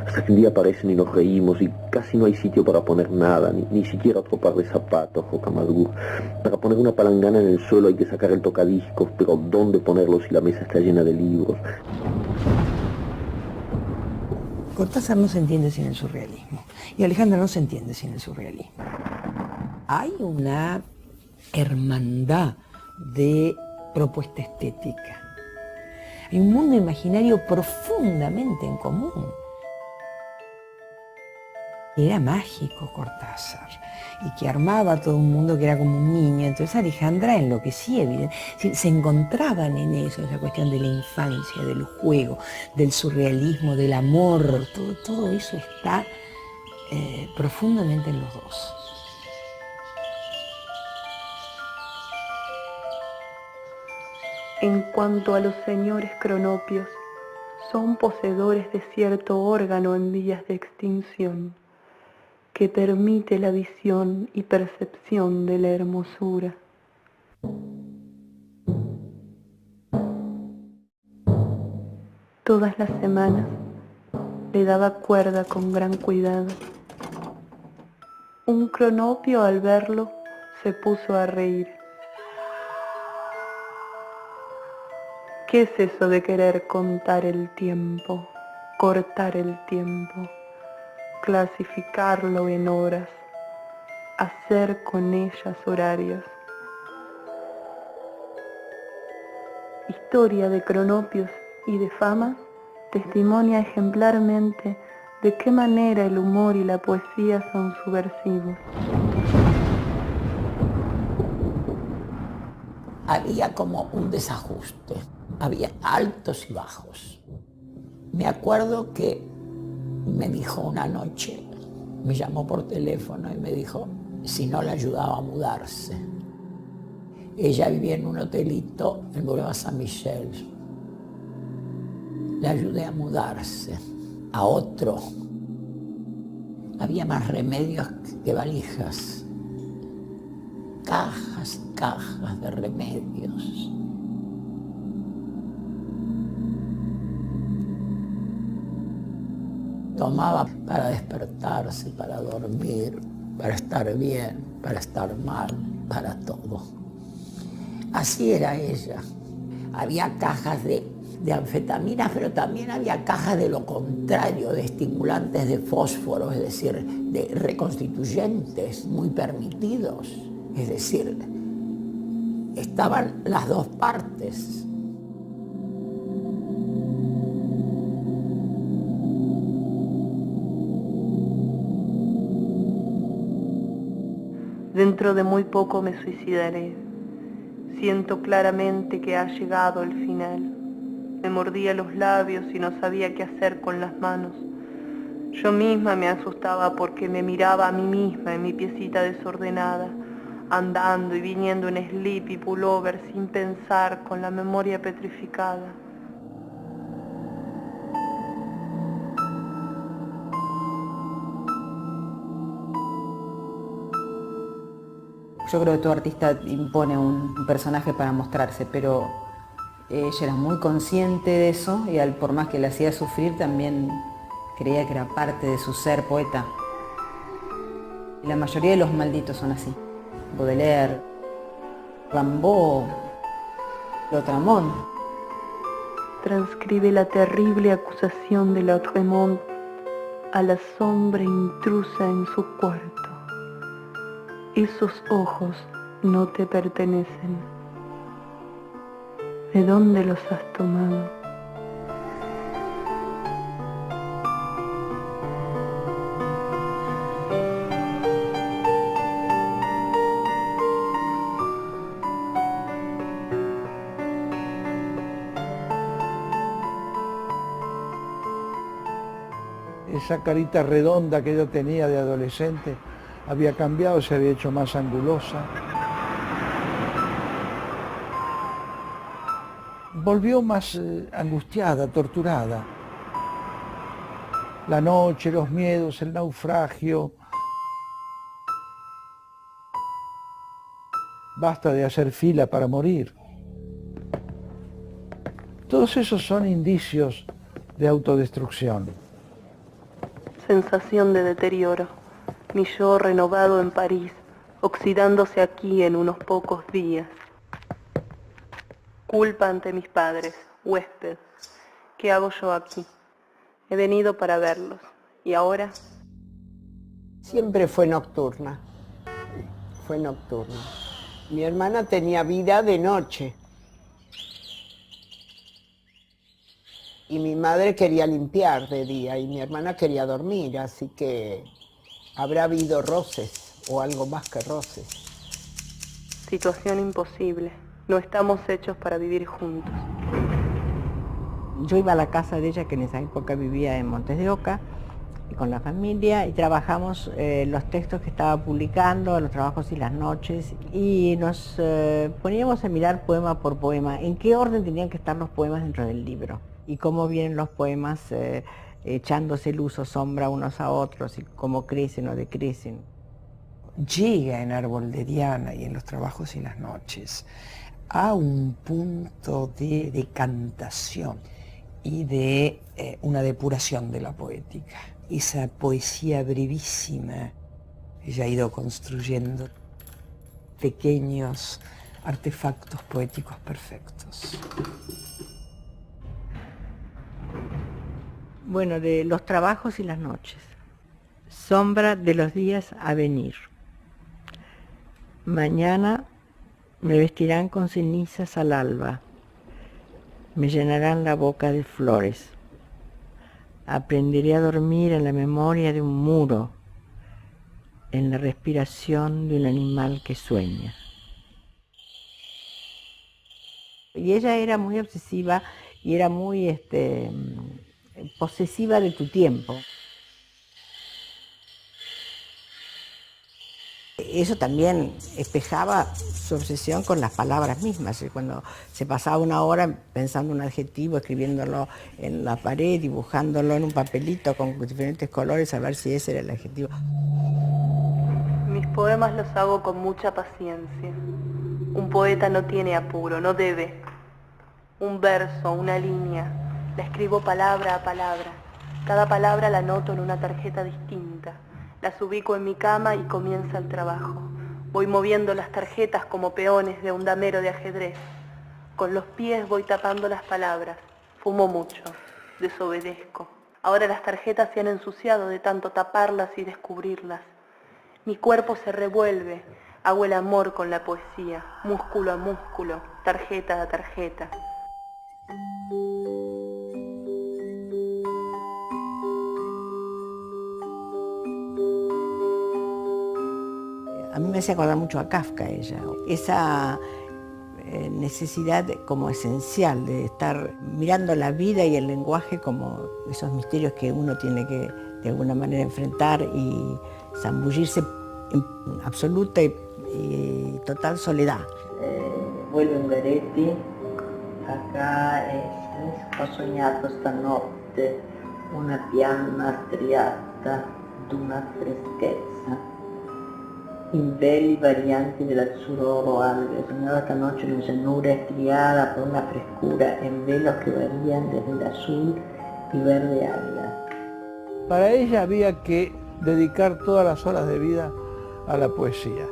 Hasta que un día aparecen y nos reímos y casi no hay sitio para poner nada, ni siquiera otro par de zapatos, Jocamaduro. Para poner una palangana en el suelo hay que sacar el tocadiscos, pero ¿dónde ponerlo si la mesa está llena de libros? Cortázar no se entiende sin el surrealismo y Alejandra no se entiende sin el surrealismo. Hay una hermandad de propuesta estética. Hay un mundo imaginario profundamente en común. Era mágico Cortázar, y que armaba a todo un mundo que era como un niño. Entonces Alejandra enloquecía, se encontraban en eso, esa cuestión de la infancia, del juego, del surrealismo, del amor, todo eso está profundamente en los dos. En cuanto a los señores cronopios, son poseedores de cierto órgano en vías de extinción, que permite la visión y percepción de la hermosura. Todas las semanas le daba cuerda con gran cuidado. Un cronopio al verlo se puso a reír. ¿Qué es eso de querer contar el tiempo, cortar el tiempo, clasificarlo en horas, hacer con ellas horarios? Historia de cronopios y de fama testimonia ejemplarmente de qué manera el humor y la poesía son subversivos. Había como un desajuste, había altos y bajos. Me acuerdo que me dijo una noche, me llamó por teléfono y me dijo si no le ayudaba a mudarse. Ella vivía en un hotelito en Boulevard Saint-Michel. Le ayudé a mudarse a otro. Había más remedios que valijas. Cajas y cajas de remedios. Tomaba para despertarse, para dormir, para estar bien, para estar mal, para todo. Así era ella. Había cajas de anfetaminas, pero también había cajas de lo contrario, de estimulantes de fósforo, es decir, de reconstituyentes muy permitidos. Es decir, estaban las dos partes. Dentro de muy poco me suicidaré. Siento claramente que ha llegado el final. Me mordía los labios y no sabía qué hacer con las manos. Yo misma me asustaba porque me miraba a mí misma en mi piecita desordenada, andando y viniendo en slip y pullover sin pensar, con la memoria petrificada. Yo creo que todo artista impone un personaje para mostrarse, pero ella era muy consciente de eso y por más que la hacía sufrir también creía que era parte de su ser poeta. Y la mayoría de los malditos son así. Baudelaire, Rimbaud, Lautréamont. Transcribe la terrible acusación de Lautréamont a la sombra intrusa en su cuarto. Esos ojos no te pertenecen. ¿De dónde los has tomado? Esa carita redonda que yo tenía de adolescente había cambiado, se había hecho más angulosa. Volvió más angustiada, torturada. La noche, los miedos, el naufragio. Basta de hacer fila para morir. Todos esos son indicios de autodestrucción. Sensación de deterioro. Mi yo renovado en París, oxidándose aquí en unos pocos días. Culpa ante mis padres, huésped. ¿Qué hago yo aquí? He venido para verlos. ¿Y ahora? Siempre fue nocturna. Fue nocturna. Mi hermana tenía vida de noche. Y mi madre quería limpiar de día y mi hermana quería dormir, así que Habrá habido roces o algo más que roces. Situación imposible. No estamos hechos para vivir juntos. Yo iba a la casa de ella, que en esa época vivía en Montes de Oca, y con la familia, y trabajamos los textos que estaba publicando, los trabajos y las noches, y nos poníamos a mirar poema por poema, en qué orden tenían que estar los poemas dentro del libro, y cómo vienen los poemas echándose luz o sombra unos a otros, y cómo crecen o decrecen. Llega en Árbol de Diana y en los trabajos y las noches a un punto de decantación y de una depuración de la poética. Esa poesía brevísima, ella ha ido construyendo pequeños artefactos poéticos perfectos. Bueno, de los trabajos y las noches. Sombra de los días a venir. Mañana me vestirán con cenizas al alba, me llenarán la boca de flores. Aprenderé a dormir en la memoria de un muro, en la respiración de un animal que sueña. Y ella era muy obsesiva y era muy posesiva de tu tiempo. Eso también espejaba su obsesión con las palabras mismas. Cuando se pasaba una hora pensando un adjetivo, escribiéndolo en la pared, dibujándolo en un papelito con diferentes colores, a ver si ese era el adjetivo. Mis poemas los hago con mucha paciencia. Un poeta no tiene apuro, no debe. Un verso, una línea, la escribo palabra a palabra. Cada palabra la anoto en una tarjeta distinta. Las ubico en mi cama y comienza el trabajo. Voy moviendo las tarjetas como peones de un damero de ajedrez. Con los pies voy tapando las palabras. Fumo mucho, desobedezco. Ahora las tarjetas se han ensuciado de tanto taparlas y descubrirlas. Mi cuerpo se revuelve. Hago el amor con la poesía, músculo a músculo, tarjeta a tarjeta. A mí me hace acordar mucho a Kafka ella, esa necesidad como esencial de estar mirando la vida y el lenguaje como esos misterios que uno tiene que de alguna manera enfrentar y zambullirse en absoluta y total soledad. Vuelve Ungaretti, acá ho sognato stanotte una piana striata d'una freschezza in veli varianti dell'azzurro oro alve. Soñaba esta noche una llanura estriada por una frescura en velos que varían desde el azul y verde alga. Para ella había que dedicar todas las horas de vida a la poesía.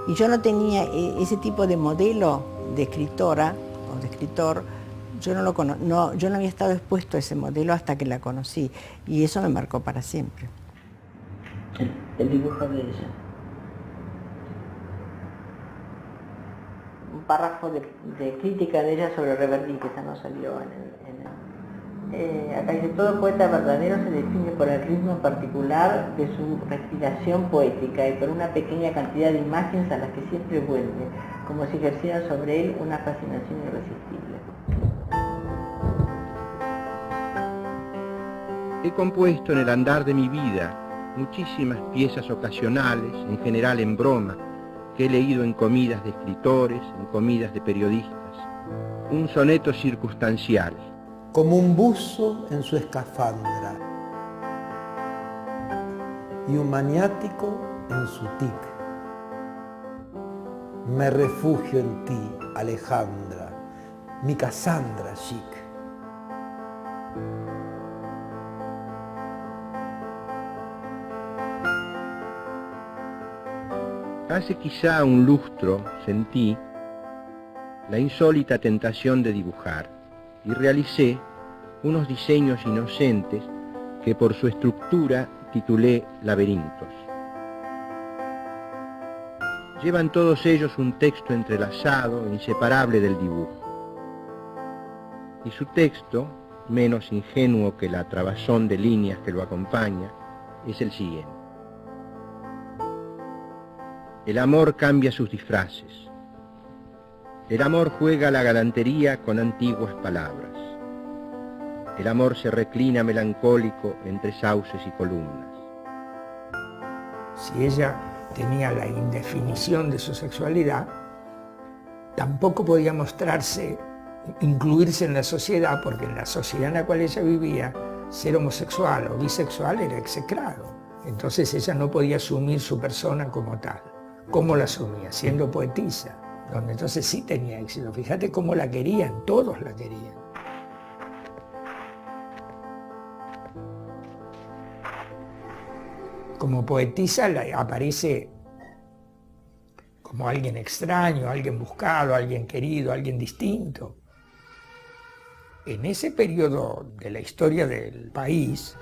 Y yo no tenía ese tipo de modelo de escritora o de escritor, yo no había estado expuesto a ese modelo hasta que la conocí, y eso me marcó para siempre. El dibujo de ella. Un párrafo de crítica de ella sobre Reverdí, que esa no salió acá dice: todo poeta verdadero se define por el ritmo particular de su respiración poética y por una pequeña cantidad de imágenes a las que siempre vuelve, como si ejerciera sobre él una fascinación irresistible. He compuesto en el andar de mi vida muchísimas piezas ocasionales, en general en broma, que he leído en comidas de escritores, en comidas de periodistas. Un soneto circunstancial. Como un buzo en su escafandra y un maniático en su tic. Me refugio en ti, Alejandra, mi Cassandra chic. Hace quizá un lustro sentí la insólita tentación de dibujar y realicé unos diseños inocentes que por su estructura titulé Laberintos. Llevan todos ellos un texto entrelazado e inseparable del dibujo. Y su texto, menos ingenuo que la trabazón de líneas que lo acompaña, es el siguiente. El amor cambia sus disfraces. El amor juega la galantería con antiguas palabras. El amor se reclina melancólico entre sauces y columnas. Si ella tenía la indefinición de su sexualidad, tampoco podía mostrarse, incluirse en la sociedad, porque en la sociedad en la cual ella vivía, ser homosexual o bisexual era execrado. Entonces ella no podía asumir su persona como tal. ¿Cómo la asumía? Siendo poetisa, donde entonces sí tenía éxito. Fíjate cómo la querían, todos la querían. Como poetisa aparece como alguien extraño, alguien buscado, alguien querido, alguien distinto. En ese periodo de la historia del país,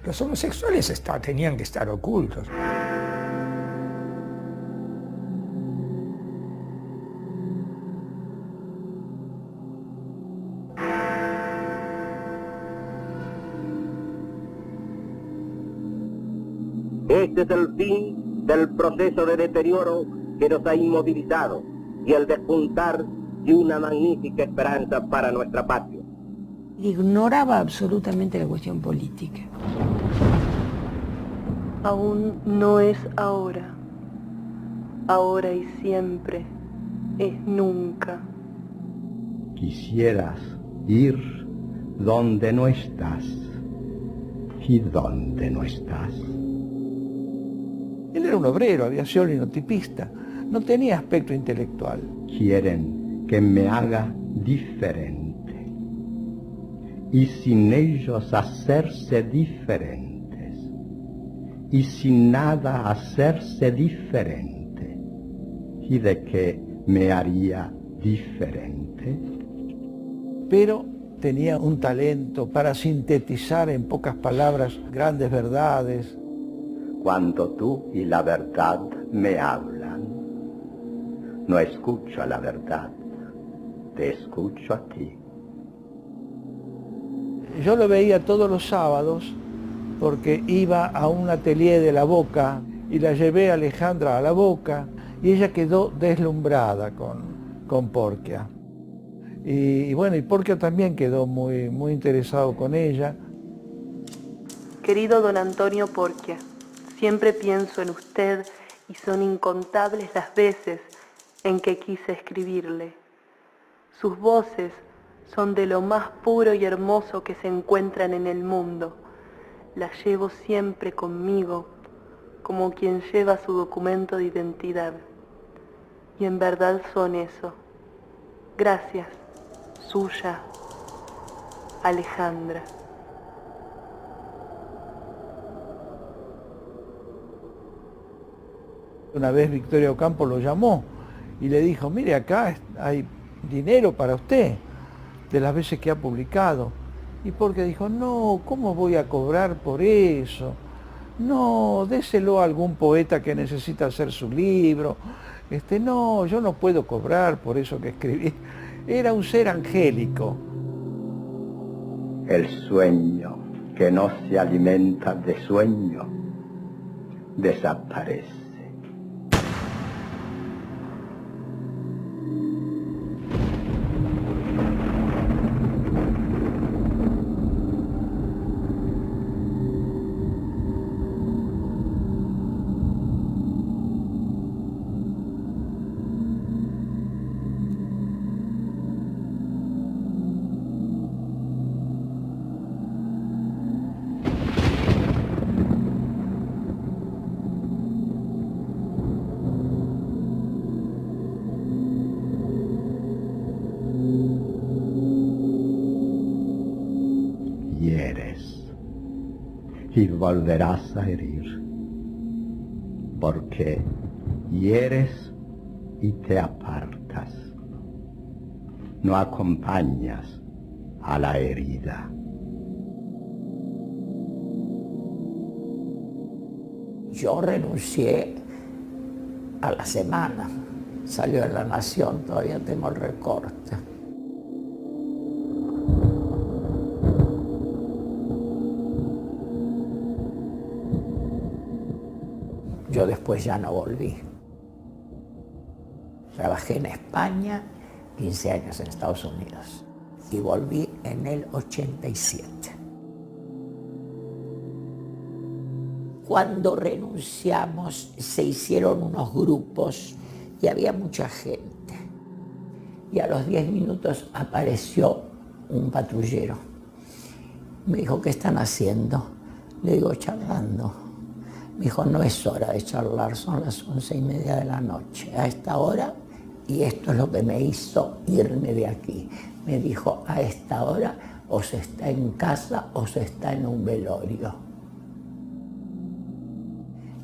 los homosexuales tenían que estar ocultos. Este es el fin del proceso de deterioro que nos ha inmovilizado y el despuntar de una magnífica esperanza para nuestra patria. Ignoraba absolutamente la cuestión política. Aún no es ahora. Ahora y siempre es nunca. Quisieras ir donde no estás. ¿Y dónde no estás? Él era un obrero, había sido linotipista, no tenía aspecto intelectual. Quieren que me haga diferente. Y sin ellos hacerse diferentes. Y sin nada hacerse diferente. ¿Y de qué me haría diferente? Pero tenía un talento para sintetizar en pocas palabras grandes verdades. Cuando tú y la verdad me hablan, no escucho a la verdad, te escucho a ti. Yo lo veía todos los sábados porque iba a un atelier de La Boca y la llevé a Alejandra a La Boca y ella quedó deslumbrada con Porcia. Y bueno, y Porcia también quedó muy, muy interesado con ella. Querido don Antonio Porcia, siempre pienso en usted y son incontables las veces en que quise escribirle. Sus voces son de lo más puro y hermoso que se encuentran en el mundo. Las llevo siempre conmigo, como quien lleva su documento de identidad. Y en verdad son eso. Gracias, suya, Alejandra. Una vez Victoria Ocampo lo llamó y le dijo, mire, acá hay dinero para usted, de las veces que ha publicado. Y porque dijo, no, ¿cómo voy a cobrar por eso? No, déselo a algún poeta que necesita hacer su libro. No, yo no puedo cobrar por eso que escribí. Era un ser angélico. El sueño que no se alimenta de sueño desaparece. Y volverás a herir, porque hieres y te apartas, no acompañas a la herida. Yo renuncié a la semana, salió en La Nación, todavía tengo el recorte. Yo después ya no volví. Trabajé en España, 15 años en Estados Unidos y volví en el 87. Cuando renunciamos se hicieron unos grupos y había mucha gente. Y a los 10 minutos apareció un patrullero. Me dijo, ¿qué están haciendo? Le digo, charlando. Me dijo, no es hora de charlar, son las 11:30 de la noche. A esta hora, y esto es lo que me hizo irme de aquí. Me dijo, a esta hora o se está en casa o se está en un velorio.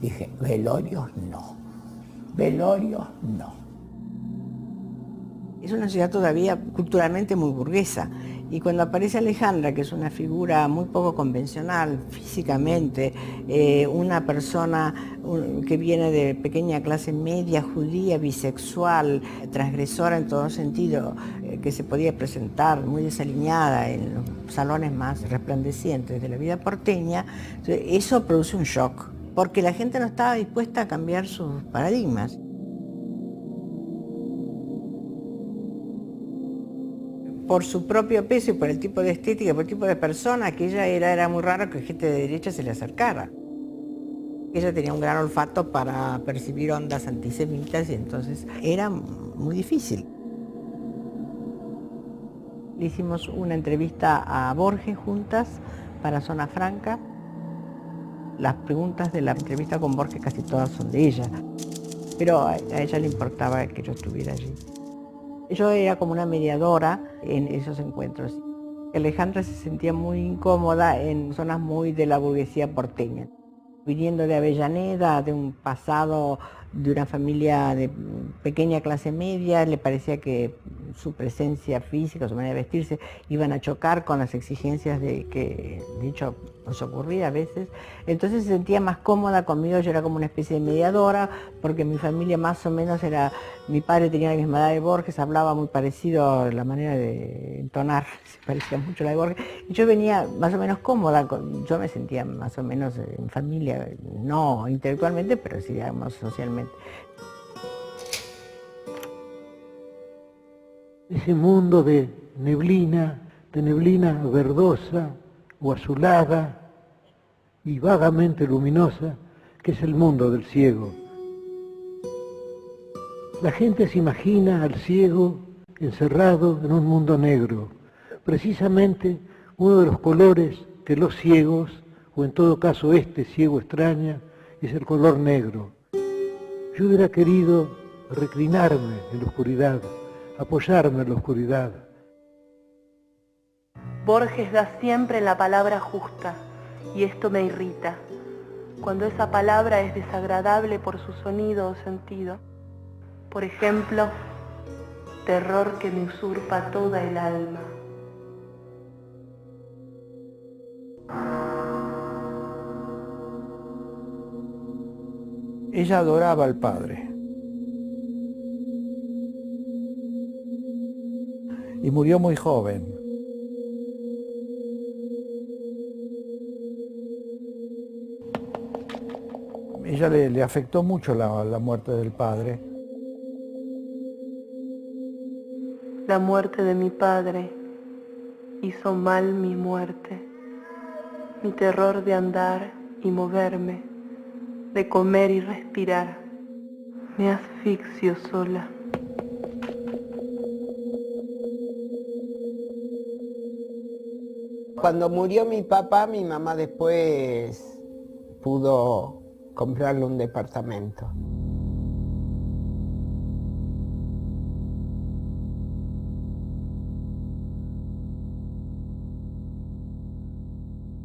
Dije, velorios no, velorios no. Es una ciudad todavía culturalmente muy burguesa. Y cuando aparece Alejandra, que es una figura muy poco convencional físicamente, una persona que viene de pequeña clase media, judía, bisexual, transgresora en todo sentido, que se podía presentar muy desaliñada en los salones más resplandecientes de la vida porteña, eso produce un shock, porque la gente no estaba dispuesta a cambiar sus paradigmas. Por su propio peso y por el tipo de estética, por el tipo de persona que ella era muy raro que gente de derecha se le acercara. Ella tenía un gran olfato para percibir ondas antisemitas y entonces era muy difícil. Le hicimos una entrevista a Borges juntas para Zona Franca. Las preguntas de la entrevista con Borges casi todas son de ella, pero a ella le importaba que yo estuviera allí. Yo era como una mediadora en esos encuentros. Alejandra se sentía muy incómoda en zonas muy de la burguesía porteña. Viniendo de Avellaneda, de un pasado de una familia de pequeña clase media, le parecía que su presencia física, su manera de vestirse, iban a chocar con las exigencias de que, de hecho, nos ocurría a veces. Entonces se sentía más cómoda conmigo, yo era como una especie de mediadora, porque mi familia más o menos era, mi padre tenía la misma edad de Borges, hablaba muy parecido, la manera de entonar se parecía mucho a la de Borges, y yo venía más o menos cómoda, yo me sentía más o menos en familia, no intelectualmente, pero sí, digamos, socialmente. Ese mundo de neblina verdosa o azulada y vagamente luminosa, que es el mundo del ciego. La gente se imagina al ciego encerrado en un mundo negro. Precisamente uno de los colores que los ciegos, o en todo caso este ciego extraña, es el color negro. Yo hubiera querido reclinarme en la oscuridad, apoyarme en la oscuridad. Borges da siempre en la palabra justa, y esto me irrita, cuando esa palabra es desagradable por su sonido o sentido. Por ejemplo, terror que me usurpa toda el alma. Ella adoraba al padre. Y murió muy joven. Ella le afectó mucho la muerte del padre. La muerte de mi padre hizo mal mi muerte, mi terror de andar y moverme, de comer y respirar. Me asfixio sola. Cuando murió mi papá, mi mamá después pudo comprarle un departamento.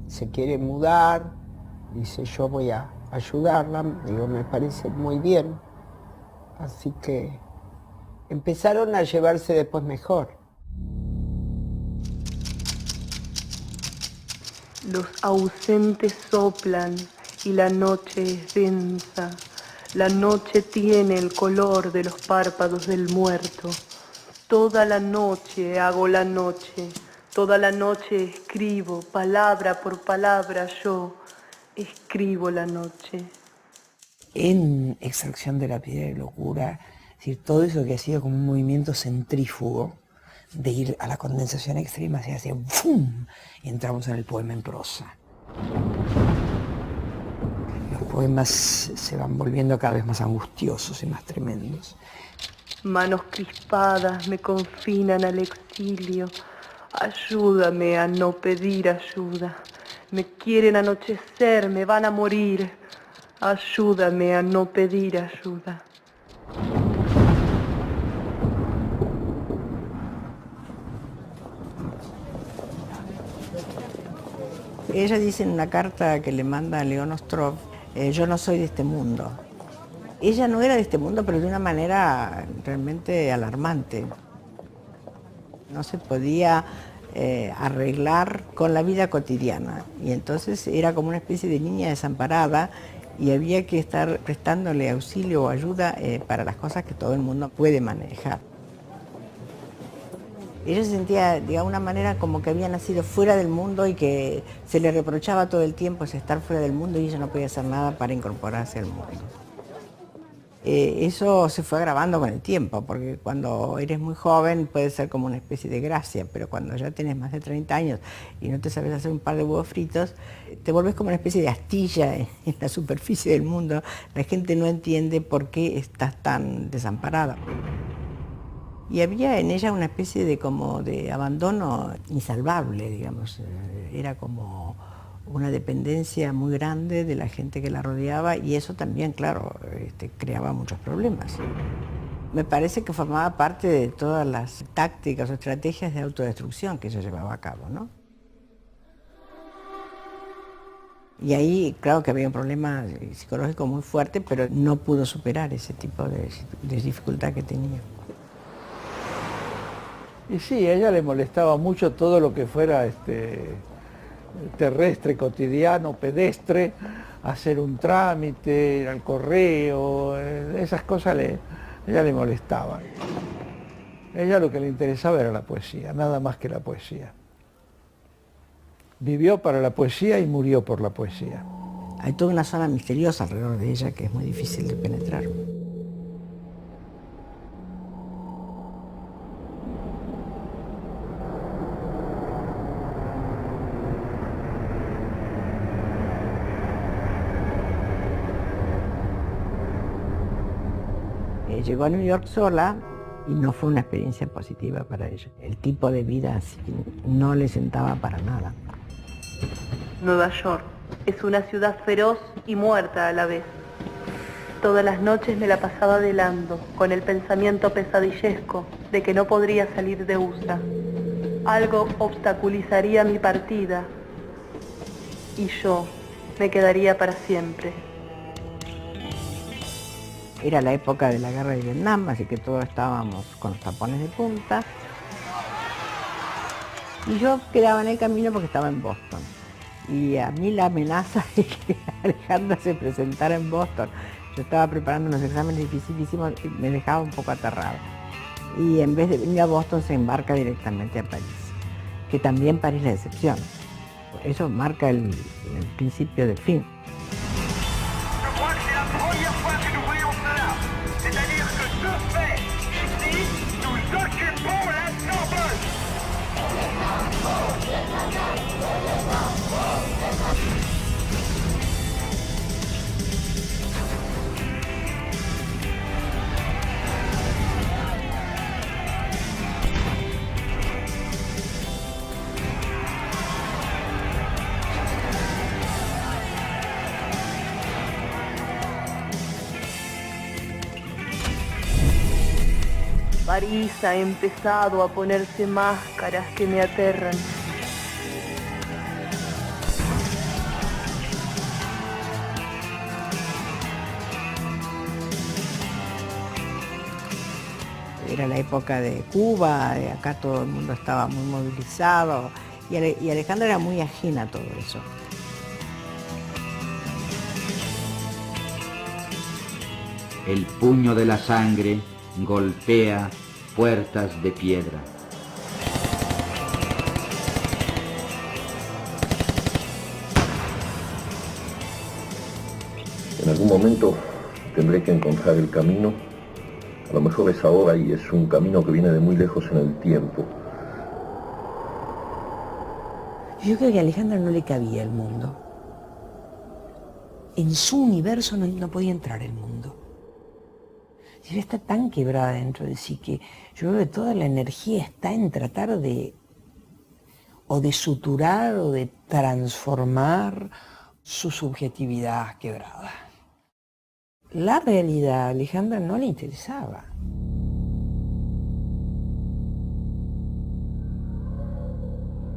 Se quiere mudar, dice yo voy a ayudarla, digo me parece muy bien. Así que empezaron a llevarse después mejor. Los ausentes soplan y la noche es densa. La noche tiene el color de los párpados del muerto. Toda la noche hago la noche. Toda la noche escribo, palabra por palabra yo escribo la noche. En Extracción de la piedra de locura Es decir, todo eso que ha sido como un movimiento centrífugo de ir a la condensación extrema, se hace ¡fum! Y entramos en el poema en prosa. Los poemas se van volviendo cada vez más angustiosos y más tremendos. Manos crispadas me confinan al exilio. Ayúdame a no pedir ayuda. Me quieren anochecer, me van a morir. Ayúdame a no pedir ayuda. Ella dice en una carta que le manda a León Ostrov, yo no soy de este mundo. Ella no era de este mundo, pero de una manera realmente alarmante. No se podía arreglar con la vida cotidiana. Y entonces era como una especie de niña desamparada y había que estar prestándole auxilio o ayuda para las cosas que todo el mundo puede manejar. Ella se sentía de alguna manera como que había nacido fuera del mundo y que se le reprochaba todo el tiempo estar fuera del mundo y ella no podía hacer nada para incorporarse al mundo. Eso se fue agravando con el tiempo, porque cuando eres muy joven puede ser como una especie de gracia, pero cuando ya tienes más de 30 años y no te sabes hacer un par de huevos fritos, te vuelves como una especie de astilla en la superficie del mundo. La gente no entiende por qué estás tan desamparada. Y había en ella una especie de como de abandono insalvable, digamos. Era como una dependencia muy grande de la gente que la rodeaba y eso también, claro, creaba muchos problemas. Me parece que formaba parte de todas las tácticas o estrategias de autodestrucción que ella llevaba a cabo, ¿no? Y ahí, claro que había un problema psicológico muy fuerte, pero no pudo superar ese tipo de dificultad que tenía. Y sí, a ella le molestaba mucho todo lo que fuera terrestre, cotidiano, pedestre, hacer un trámite, ir al correo, esas cosas a ella le molestaban. A ella lo que le interesaba era la poesía, nada más que la poesía. Vivió para la poesía y murió por la poesía. Hay toda una zona misteriosa alrededor de ella que es muy difícil de penetrar. Llegó a New York sola y no fue una experiencia positiva para ella. El tipo de vida así no le sentaba para nada. Nueva York es una ciudad feroz y muerta a la vez. Todas las noches me la pasaba velando, con el pensamiento pesadillesco de que no podría salir de USA. Algo obstaculizaría mi partida y yo me quedaría para siempre. Era la época de la guerra de Vietnam, así que todos estábamos con los tapones de punta. Y yo quedaba en el camino porque estaba en Boston. Y a mí la amenaza de que Alejandra se presentara en Boston, yo estaba preparando unos exámenes dificilísimos y me dejaba un poco aterrada. Y en vez de venir a Boston se embarca directamente a París, que también París la excepción. Eso marca el principio del fin. París ha empezado a ponerse máscaras que me aterran. Era la época de Cuba, acá todo el mundo estaba muy movilizado y Alejandra era muy ajena a todo eso. El puño de la sangre golpea puertas de piedra. En algún momento tendré que encontrar el camino A lo mejor es ahora y es un camino que viene de muy lejos en el tiempo. Yo creo que a Alejandra no le cabía el mundo. En su universo no podía entrar el mundo. Ella está tan quebrada dentro de sí que yo creo que toda la energía está en tratar de suturar o de transformar su subjetividad quebrada. La realidad a Alejandra no le interesaba.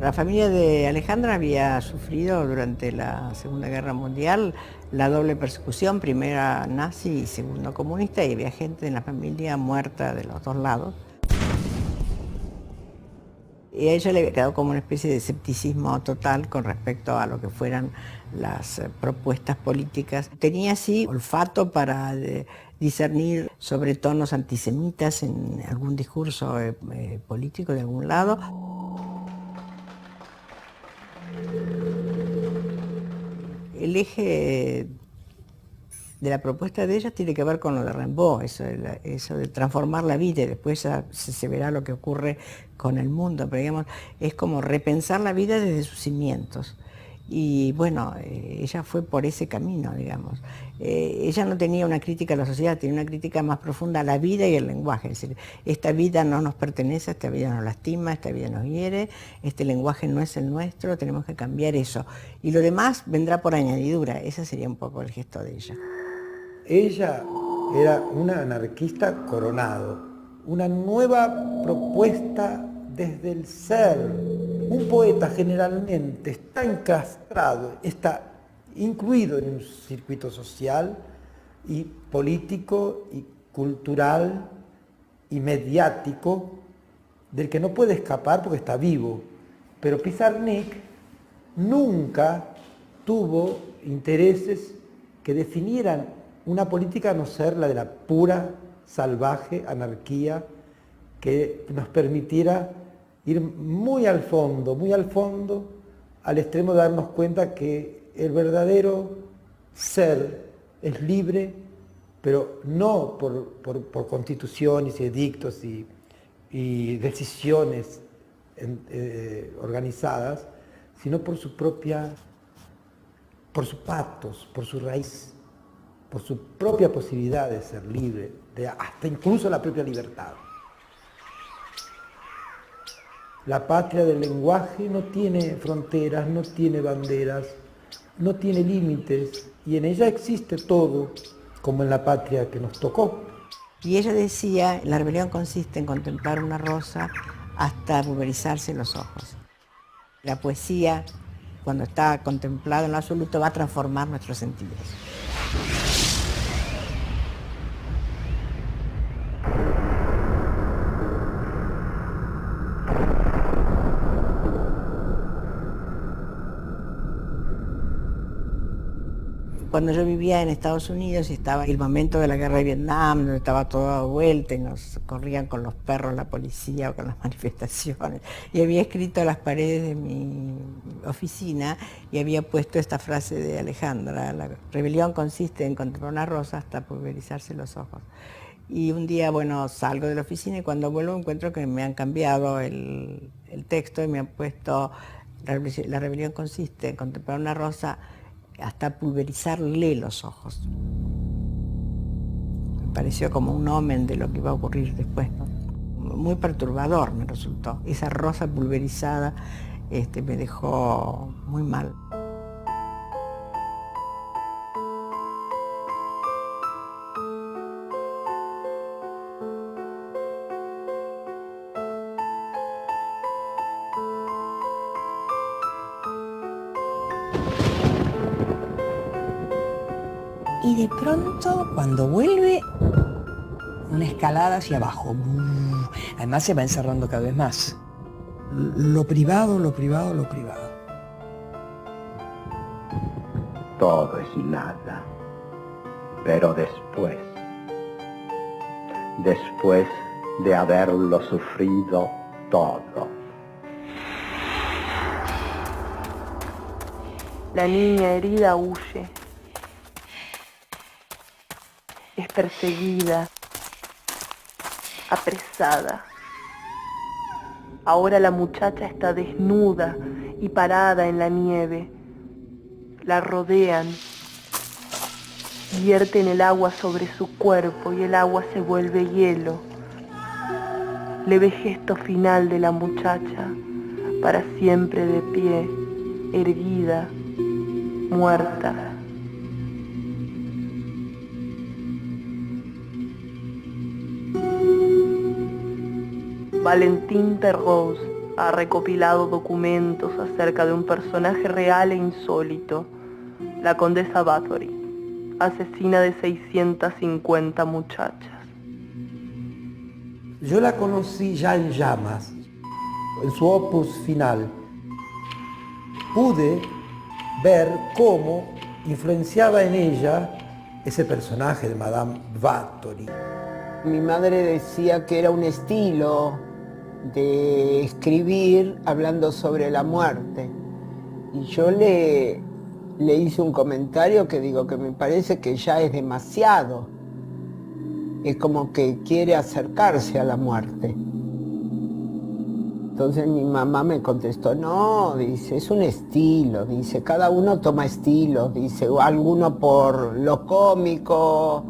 La familia de Alejandra había sufrido durante la Segunda Guerra Mundial la doble persecución, primera nazi y segundo comunista, y había gente en la familia muerta de los dos lados. Y a ella le había quedado como una especie de escepticismo total con respecto a lo que fueran las propuestas políticas. Tenía así olfato para discernir sobre tonos antisemitas en algún discurso político de algún lado. El eje de la propuesta de ella tiene que ver con lo de Rimbaud, eso de transformar la vida, y después ya se verá lo que ocurre con el mundo, pero digamos, es como repensar la vida desde sus cimientos. Y bueno, ella fue por ese camino, digamos. Ella no tenía una crítica a la sociedad, tenía una crítica más profunda a la vida y al lenguaje. Es decir, esta vida no nos pertenece, esta vida nos lastima, esta vida nos hiere, este lenguaje no es el nuestro, tenemos que cambiar eso. Y lo demás vendrá por añadidura, ese sería un poco el gesto de ella. Ella era una anarquista coronado, una nueva propuesta desde el ser. Un poeta generalmente está encastrado, está incluido en un circuito social y político y cultural y mediático del que no puede escapar porque está vivo. Pero Pizarnik nunca tuvo intereses que definieran una política a no ser la de la pura, salvaje anarquía que nos permitiera ir muy al fondo, al extremo de darnos cuenta que el verdadero ser es libre, pero no por constituciones y edictos y decisiones organizadas, sino por su pathos, por su raíz, por su propia posibilidad de ser libre, hasta incluso la propia libertad. La patria del lenguaje no tiene fronteras, no tiene banderas, no tiene límites, y en ella existe todo, como en la patria que nos tocó. Y ella decía, la rebelión consiste en contemplar una rosa hasta pulverizarse los ojos. La poesía, cuando está contemplada en lo absoluto, va a transformar nuestros sentidos. Cuando yo vivía en Estados Unidos y estaba el momento de la guerra de Vietnam, donde estaba todo dado vuelta y nos corrían con los perros la policía o con las manifestaciones, y había escrito a las paredes de mi oficina y había puesto esta frase de Alejandra: la rebelión consiste en contemplar una rosa hasta pulverizarse los ojos. Y un día, bueno, salgo de la oficina y cuando vuelvo encuentro que me han cambiado el texto y me han puesto: la rebelión consiste en contemplar una rosa hasta pulverizarle los ojos. Me pareció como un omen de lo que iba a ocurrir después, ¿no? Muy perturbador me resultó. Esa rosa pulverizada me dejó muy mal. Y de pronto, cuando vuelve, una escalada hacia abajo. Además se va encerrando cada vez más. Lo privado, lo privado, lo privado. Todo es nada, pero después de haberlo sufrido todo. La niña herida huye. Es perseguida, apresada. Ahora la muchacha está desnuda y parada en la nieve. La rodean, vierten el agua sobre su cuerpo y el agua se vuelve hielo. Leve gesto final de la muchacha, para siempre de pie, erguida, muerta. Valentín Perros ha recopilado documentos acerca de un personaje real e insólito, la condesa Bathory, asesina de 650 muchachas. Yo la conocí ya en Llamas, en su opus final. Pude ver cómo influenciaba en ella ese personaje de Madame Bathory. Mi madre decía que era un estilo de escribir hablando sobre la muerte. Y yo le hice un comentario que digo que me parece que ya es demasiado. Es como que quiere acercarse a la muerte. Entonces mi mamá me contestó, no, dice, es un estilo, dice, cada uno toma estilos, dice, alguno por lo cómico,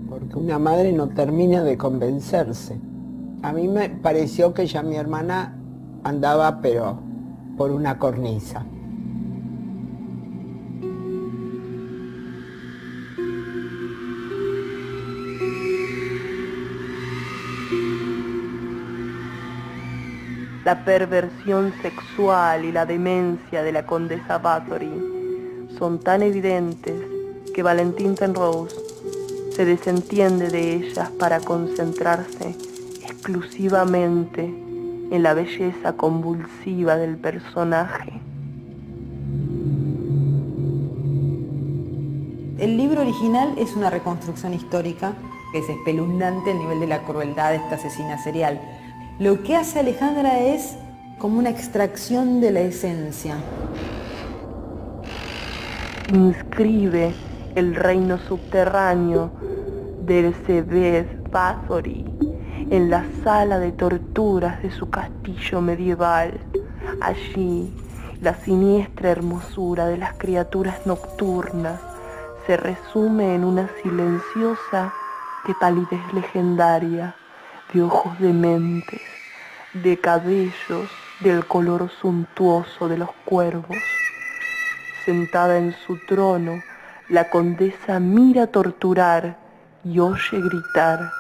porque una madre no termina de convencerse. A mí me pareció que ya mi hermana andaba, pero por una cornisa. La perversión sexual y la demencia de la condesa Bathory son tan evidentes que Valentín Penrose se desentiende de ellas para concentrarse exclusivamente en la belleza convulsiva del personaje. El libro original es una reconstrucción histórica que es espeluznante el nivel de la crueldad de esta asesina serial. Lo que hace Alejandra es como una extracción de la esencia. Inscribe el reino subterráneo del Elizabeth Bathory en la sala de torturas de su castillo medieval. Allí, la siniestra hermosura de las criaturas nocturnas se resume en una silenciosa de palidez legendaria, de ojos dementes, de cabellos del color suntuoso de los cuervos. Sentada en su trono, la condesa mira torturar y oye gritar.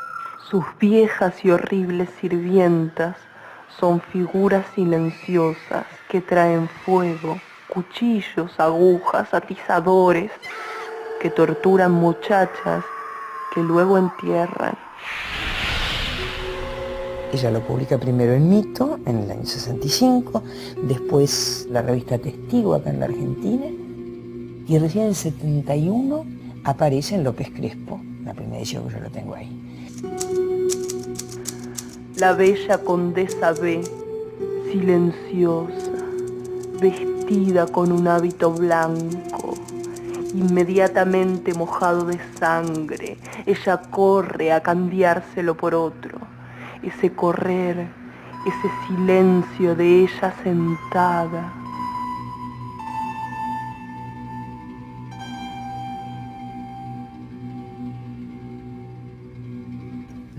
Sus viejas y horribles sirvientas son figuras silenciosas que traen fuego, cuchillos, agujas, atizadores, que torturan muchachas que luego entierran. Ella lo publica primero en Mito, en el año 65, después la revista Testigo acá en la Argentina, y recién en el 71 aparece en López Crespo, la primera edición que yo lo tengo ahí. La bella condesa B, silenciosa, vestida con un hábito blanco, inmediatamente mojado de sangre, ella corre a cambiárselo por otro. Ese correr, ese silencio de ella sentada.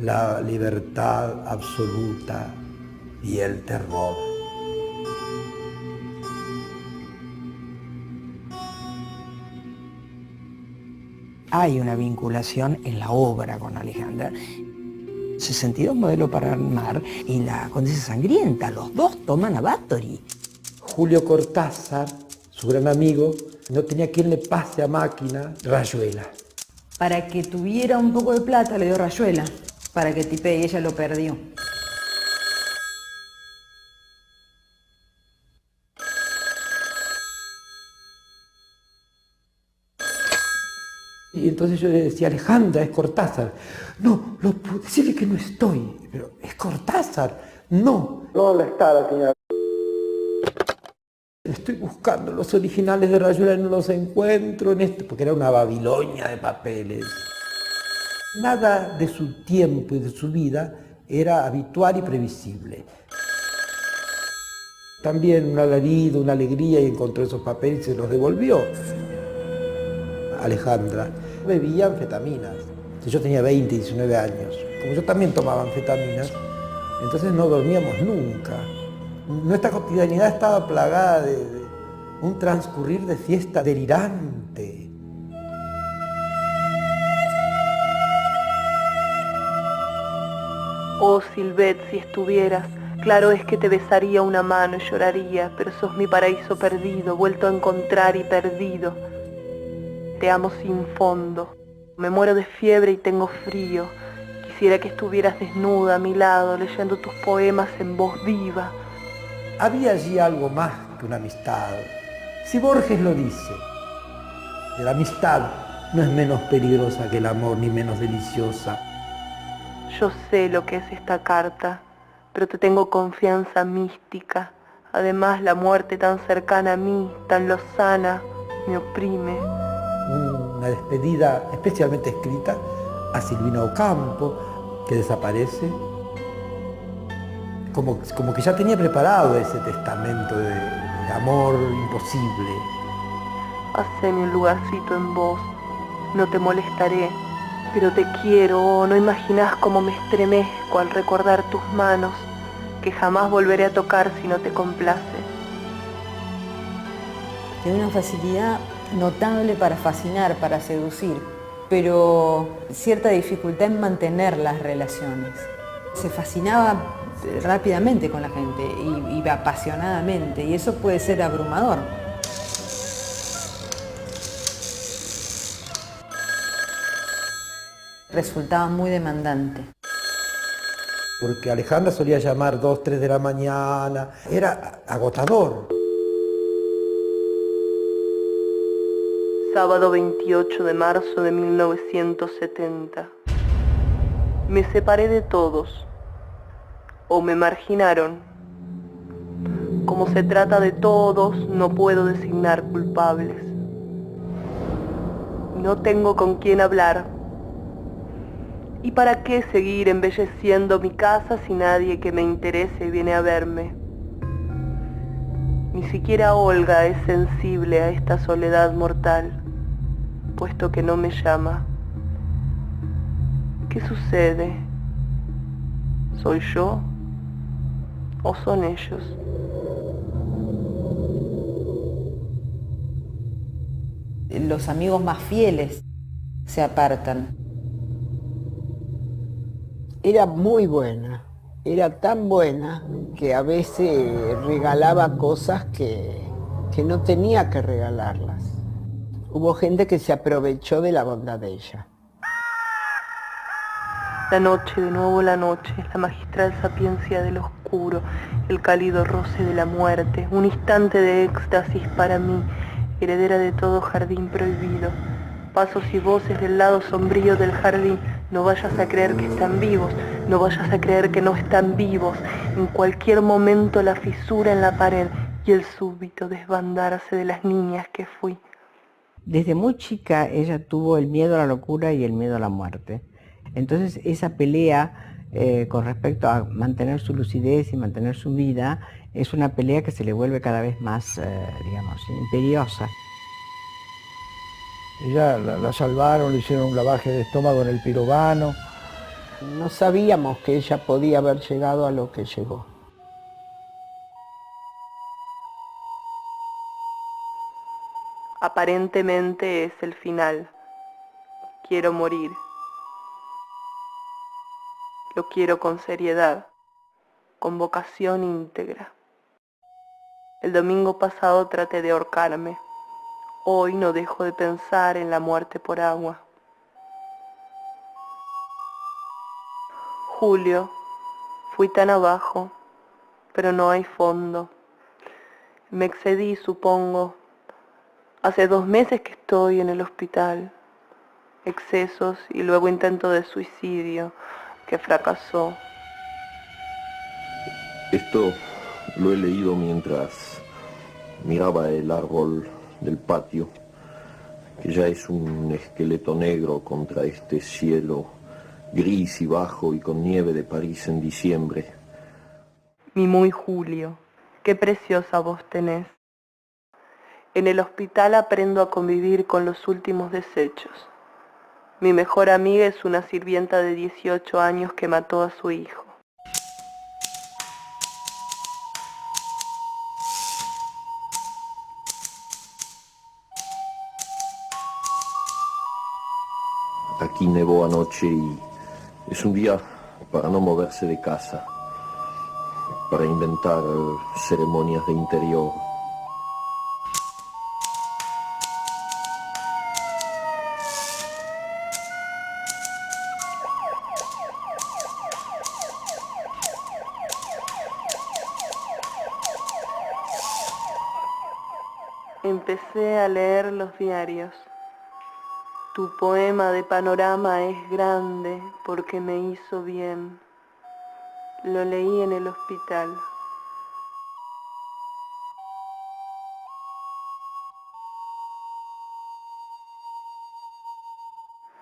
La libertad absoluta y el terror. Hay una vinculación en la obra con Alejandra. 62 modelo para armar y la condesa sangrienta, los dos toman a Bathory. Julio Cortázar, su gran amigo, no tenía quien le pase a máquina Rayuela. Para que tuviera un poco de plata le dio Rayuela, para que tipee y ella lo perdió. Y entonces yo le decía, Alejandra, es Cortázar. No, decirle que no estoy, pero es Cortázar. No. ¿Dónde está la señora? Estoy buscando los originales de Rayuela y no los encuentro en esto, porque era una Babilonia de papeles. Nada de su tiempo y de su vida era habitual y previsible. También un alarido, una alegría, y encontró esos papeles y se los devolvió. Alejandra bebía anfetaminas. Yo tenía 20, 19 años. Como yo también tomaba anfetaminas, entonces no dormíamos nunca. Nuestra cotidianidad estaba plagada de un transcurrir de fiesta delirante. Oh, Silvet, si estuvieras, claro es que te besaría una mano y lloraría, pero sos mi paraíso perdido, vuelto a encontrar y perdido. Te amo sin fondo, me muero de fiebre y tengo frío. Quisiera que estuvieras desnuda a mi lado, leyendo tus poemas en voz viva. Había allí algo más que una amistad. Si Borges lo dice, la amistad no es menos peligrosa que el amor, ni menos deliciosa. Yo sé lo que es esta carta, pero te tengo confianza mística. Además, la muerte tan cercana a mí, tan lozana, me oprime. Una despedida especialmente escrita a Silvina Ocampo, que desaparece. Como que ya tenía preparado ese testamento de amor imposible. Haceme un lugarcito en vos, no te molestaré. Pero te quiero, no imaginás cómo me estremezco al recordar tus manos, que jamás volveré a tocar si no te complace. Tiene una facilidad notable para fascinar, para seducir, pero cierta dificultad en mantener las relaciones. Se fascinaba rápidamente con la gente y apasionadamente, y eso puede ser abrumador. Resultaba muy demandante. Porque Alejandra solía llamar 2, 3 de la mañana, era agotador. Sábado 28 de marzo de 1970. Me separé de todos, o me marginaron. Como se trata de todos, no puedo designar culpables. No tengo con quién hablar. ¿Y para qué seguir embelleciendo mi casa si nadie que me interese viene a verme? Ni siquiera Olga es sensible a esta soledad mortal, puesto que no me llama. ¿Qué sucede? ¿Soy yo o son ellos? Los amigos más fieles se apartan. Era muy buena, era tan buena que a veces regalaba cosas que no tenía que regalarlas. Hubo gente que se aprovechó de la bondad de ella. La noche, de nuevo la noche, la magistral sapiencia del oscuro, el cálido roce de la muerte, un instante de éxtasis para mí, heredera de todo jardín prohibido. Pasos y voces del lado sombrío del jardín, no vayas a creer que están vivos, no vayas a creer que no están vivos. En cualquier momento la fisura en la pared y el súbito desbandarse de las niñas que fui. Desde muy chica ella tuvo el miedo a la locura y el miedo a la muerte. Entonces esa pelea con respecto a mantener su lucidez y mantener su vida es una pelea que se le vuelve cada vez más, digamos, imperiosa. Ella la salvaron, le hicieron un lavaje de estómago en el pirobano. No sabíamos que ella podía haber llegado a lo que llegó. Aparentemente es el final. Quiero morir. Lo quiero con seriedad, con vocación íntegra. El domingo pasado traté de ahorcarme. Hoy no dejo de pensar en la muerte por agua. Julio, fui tan abajo, pero no hay fondo. Me excedí, supongo. Hace 2 meses que estoy en el hospital. Excesos y luego intento de suicidio que fracasó. Esto lo he leído mientras miraba el árbol del patio, que ya es un esqueleto negro contra este cielo gris y bajo y con nieve de París en diciembre. Mi muy Julio, qué preciosa voz tenés. En el hospital aprendo a convivir con los últimos desechos. Mi mejor amiga es una sirvienta de 18 años que mató a su hijo. Aquí nevó anoche y es un día para no moverse de casa, para inventar ceremonias de interior. Empecé a leer los diarios. Tu poema de panorama es grande porque me hizo bien. Lo leí en el hospital.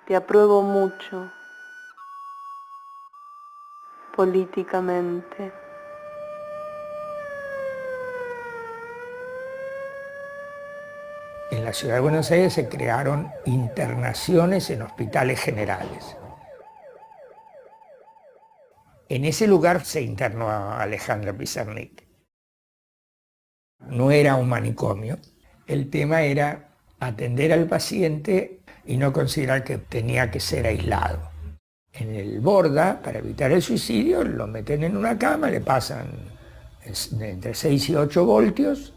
Te apruebo mucho, políticamente. En la ciudad de Buenos Aires se crearon internaciones en hospitales generales. En ese lugar se internó a Alejandra Pizarnik. No era un manicomio. El tema era atender al paciente y no considerar que tenía que ser aislado. En el Borda, para evitar el suicidio, lo meten en una cama, le pasan entre 6 y 8 voltios,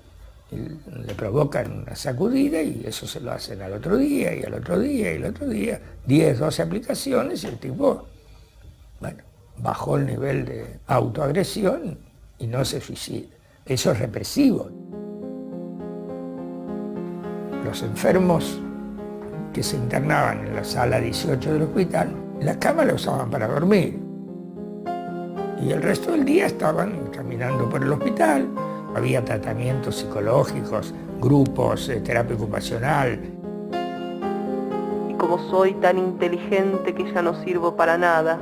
le provocan una sacudida y eso se lo hacen al otro día y al otro día y al otro día, 10, 12 aplicaciones y el tipo, bueno, bajó el nivel de autoagresión y no se suicida. Eso es represivo. Los enfermos que se internaban en la sala 18 del hospital, la cama la usaban para dormir y el resto del día estaban caminando por el hospital. Había tratamientos psicológicos, grupos, terapia ocupacional. Y como soy tan inteligente que ya no sirvo para nada,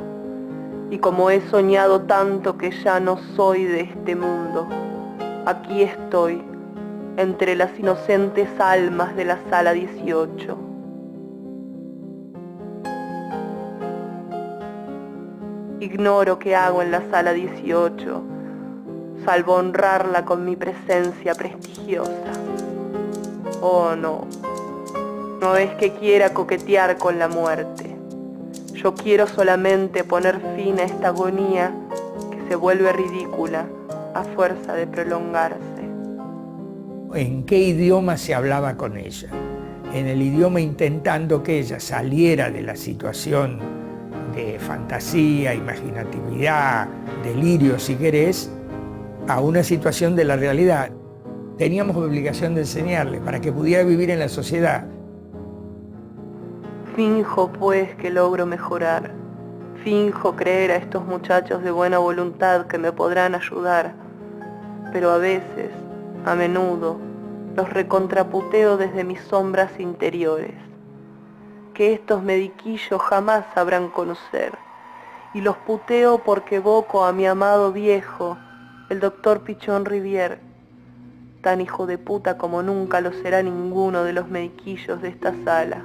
y como he soñado tanto que ya no soy de este mundo, aquí estoy, entre las inocentes almas de la sala 18. Ignoro qué hago en la sala 18, salvo honrarla con mi presencia prestigiosa. Oh no, no es que quiera coquetear con la muerte. Yo quiero solamente poner fin a esta agonía que se vuelve ridícula a fuerza de prolongarse. ¿En qué idioma se hablaba con ella? En el idioma intentando que ella saliera de la situación de fantasía, imaginatividad, delirio si querés, a una situación de la realidad. Teníamos obligación de enseñarle para que pudiera vivir en la sociedad. Finjo pues que logro mejorar. Finjo creer a estos muchachos de buena voluntad que me podrán ayudar. Pero a veces, a menudo, los recontraputeo desde mis sombras interiores, que estos mediquillos jamás sabrán conocer. Y los puteo porque evoco a mi amado viejo, el doctor Pichón Rivière, tan hijo de puta como nunca lo será ninguno de los mediquillos de esta sala.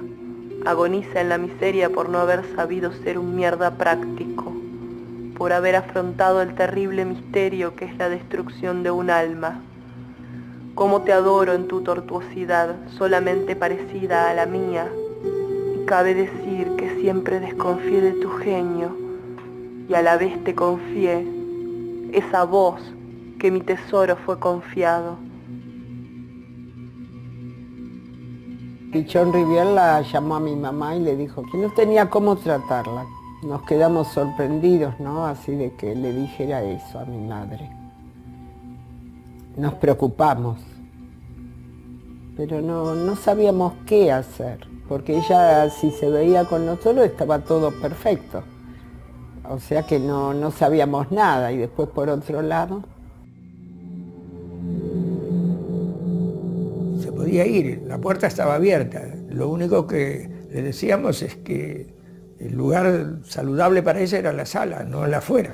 Agoniza en la miseria por no haber sabido ser un mierda práctico, por haber afrontado el terrible misterio que es la destrucción de un alma. Cómo te adoro en tu tortuosidad, solamente parecida a la mía, y cabe decir que siempre desconfié de tu genio, y a la vez te confié, esa voz que mi tesoro fue confiado. Pichón Rivière la llamó a mi mamá y le dijo que no tenía cómo tratarla. Nos quedamos sorprendidos, ¿no? Así de que le dijera eso a mi madre. Nos preocupamos, pero no sabíamos qué hacer, porque ella, si se veía con nosotros, estaba todo perfecto. O sea que no sabíamos nada. Y después, por otro lado, se podía ir, la puerta estaba abierta. Lo único que le decíamos es que El lugar saludable para ella era la sala, no la afuera.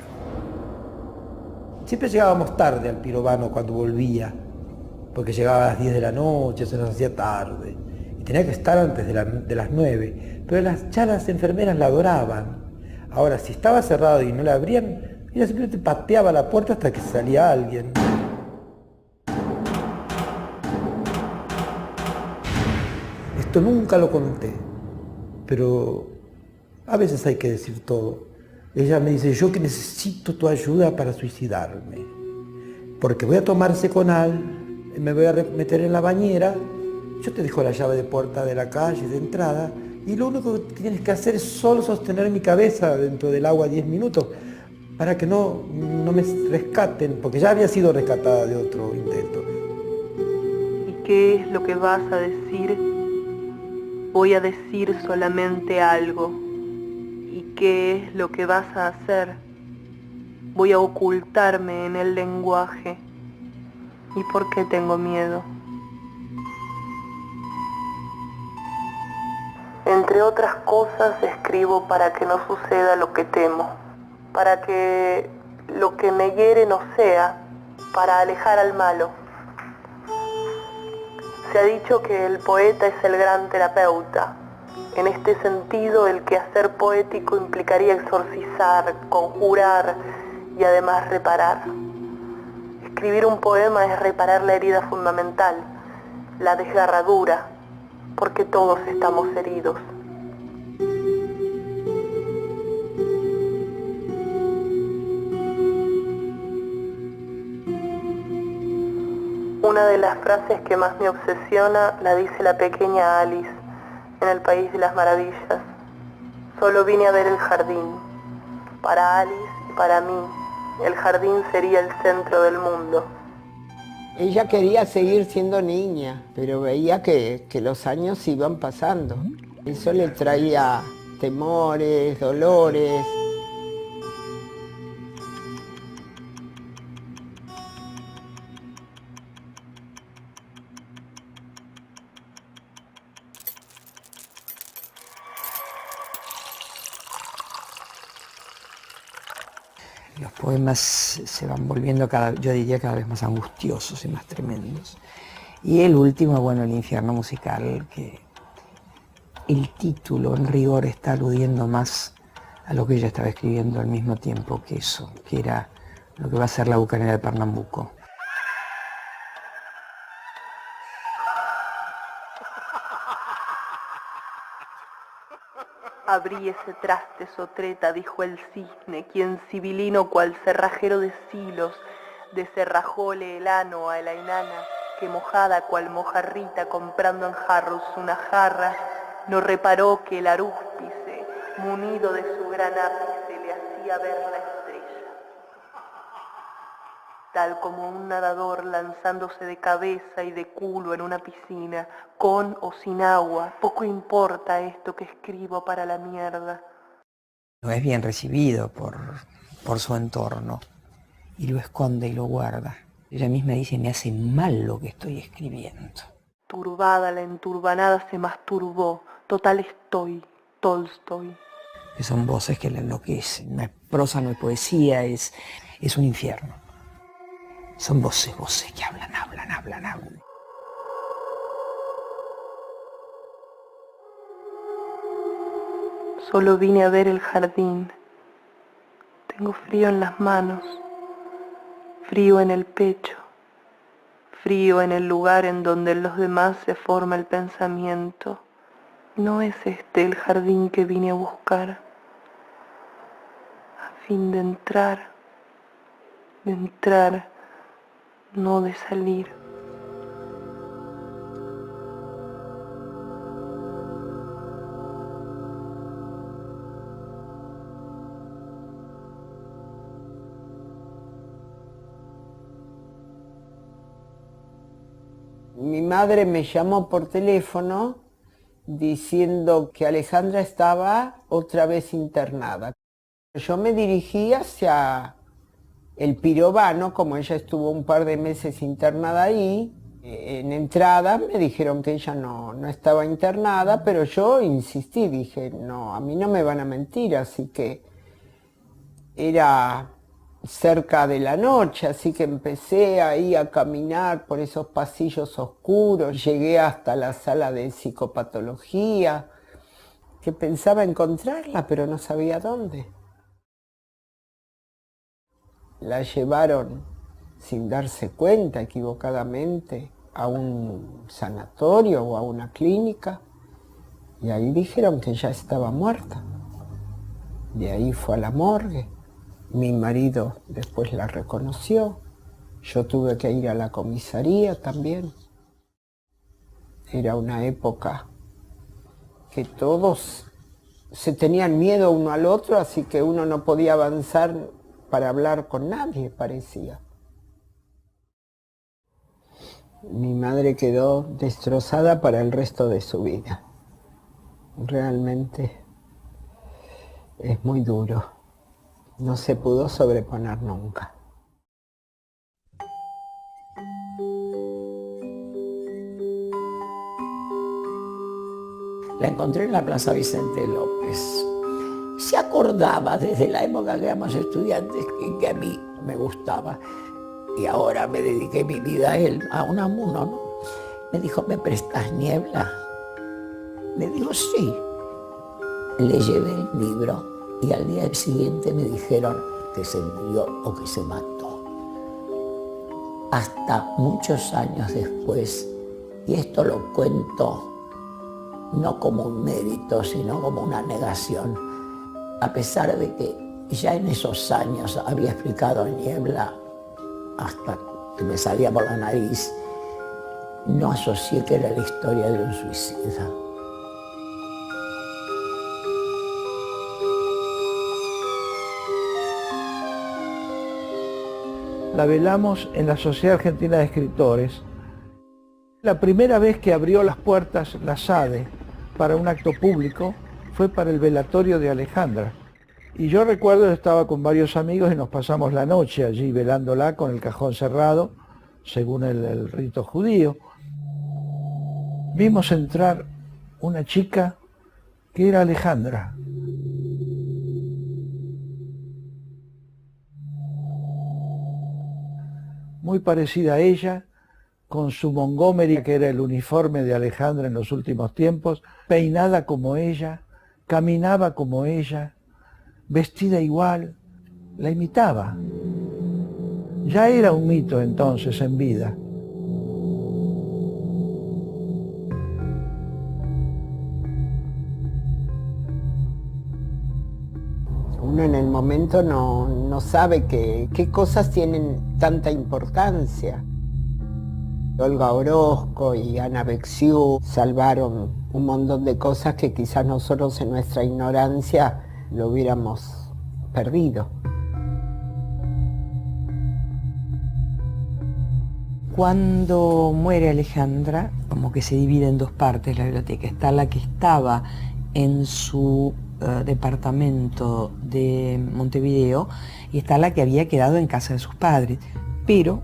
Siempre llegábamos tarde al pirobano cuando volvía, porque llegaba a las 10 de la noche, se nos hacía tarde. Y tenía que estar antes de las 9. Pero las enfermeras la adoraban. Ahora, si estaba cerrado y no la abrían, ella simplemente pateaba la puerta hasta que salía alguien. Esto nunca lo conté, pero a veces hay que decir todo. Ella me dice, yo que necesito tu ayuda para suicidarme, porque voy a tomar Seconal, me voy a meter en la bañera, yo te dejo la llave de puerta de la calle, de entrada, y lo único que tienes que hacer es solo sostener mi cabeza dentro del agua 10 minutos, para que no me rescaten, porque ya había sido rescatada de otro intento. ¿Y qué es lo que vas a decir? Voy a decir solamente algo. ¿Y qué es lo que vas a hacer? Voy a ocultarme en el lenguaje. ¿Y por qué tengo miedo? Entre otras cosas, escribo para que no suceda lo que temo, para que lo que me hiere no sea, para alejar al malo. Se ha dicho que el poeta es el gran terapeuta. En este sentido, el quehacer poético implicaría exorcizar, conjurar y además reparar. Escribir un poema es reparar la herida fundamental, la desgarradura, porque todos estamos heridos. Una de las frases que más me obsesiona la dice la pequeña Alice en El País de las Maravillas. Solo vine a ver el jardín. Para Alice y para mí, el jardín sería el centro del mundo. Ella quería seguir siendo niña, pero veía que los años iban pasando. Eso le traía temores, dolores. Los poemas se van volviendo yo diría cada vez más angustiosos y más tremendos. Y el último, bueno, El infierno musical, que el título en rigor está aludiendo más a lo que ella estaba escribiendo al mismo tiempo que eso, que era lo que va a ser la bucanera de Pernambuco. Abrí ese traste, sotreta, dijo el cisne, quien sibilino cual cerrajero de silos, deserrajóle el ano a la enana, que mojada cual mojarrita comprando en jarros una jarra, no reparó que el arúspice, munido de su gran ápice, le hacía ver la estrella. Tal como un nadador lanzándose de cabeza y de culo en una piscina, con o sin agua, poco importa esto que escribo para la mierda. No es bien recibido por su entorno y lo esconde y lo guarda. Ella misma dice, me hace mal lo que estoy escribiendo. Turbada, la enturbanada se masturbó, total estoy, Tolstoy. Que son voces que la enloquecen, no es prosa, no es poesía, es un infierno. Son voces que hablan. Solo vine a ver el jardín. Tengo frío en las manos, frío en el pecho, frío en el lugar en donde en los demás se forma el pensamiento. No es este el jardín que vine a buscar, a fin de entrar, no de salir. Mi madre me llamó por teléfono diciendo que Alejandra estaba otra vez internada. Yo me dirigí hacia el pirobano, como ella estuvo un par de meses internada ahí, En entrada me dijeron que ella no estaba internada, pero yo insistí, dije, no, a mí no me van a mentir, así que era cerca de la noche, así que empecé ahí a caminar por esos pasillos oscuros, llegué hasta la sala de psicopatología, que pensaba encontrarla, pero no sabía dónde. La llevaron sin darse cuenta, equivocadamente, a un sanatorio o a una clínica, y ahí dijeron que ya estaba muerta. De ahí fue a la morgue. Mi marido después la reconoció. Yo tuve que ir a la comisaría también. Era una época que todos se tenían miedo uno al otro, así que uno no podía avanzar para hablar con nadie, parecía. Mi madre quedó destrozada para el resto de su vida. Realmente es muy duro. No se pudo sobreponer nunca. La encontré en la Plaza Vicente López. Se acordaba desde la época que éramos estudiantes que a mí me gustaba. Y ahora me dediqué mi vida a él, a Unamuno, ¿no? Me dijo, ¿me prestas Niebla? Le digo, sí. Le llevé el libro y al día siguiente me dijeron que se murió o que se mató. Hasta muchos años después, y esto lo cuento no como un mérito, sino como una negación, a pesar de que ya en esos años había explicado Niebla hasta que me salía por la nariz, no asocié que era la historia de un suicida. La velamos en la Sociedad Argentina de Escritores. La primera vez que abrió las puertas la SADE para un acto público fue para el velatorio de Alejandra. Y yo recuerdo que estaba con varios amigos y nos pasamos la noche allí velándola con el cajón cerrado, según el rito judío. Vimos entrar una chica que era Alejandra. Muy parecida a ella, con su Montgomery, que era el uniforme de Alejandra en los últimos tiempos, peinada como ella, caminaba como ella, vestida igual, la imitaba. Ya era un mito entonces en vida. Uno en el momento no sabe qué cosas tienen tanta importancia. Olga Orozco y Ana Bexiú salvaron un montón de cosas que quizás nosotros en nuestra ignorancia lo hubiéramos perdido. Cuando muere Alejandra, como que se divide en dos partes la biblioteca. Está la que estaba en su departamento de Montevideo y está la que había quedado en casa de sus padres. Pero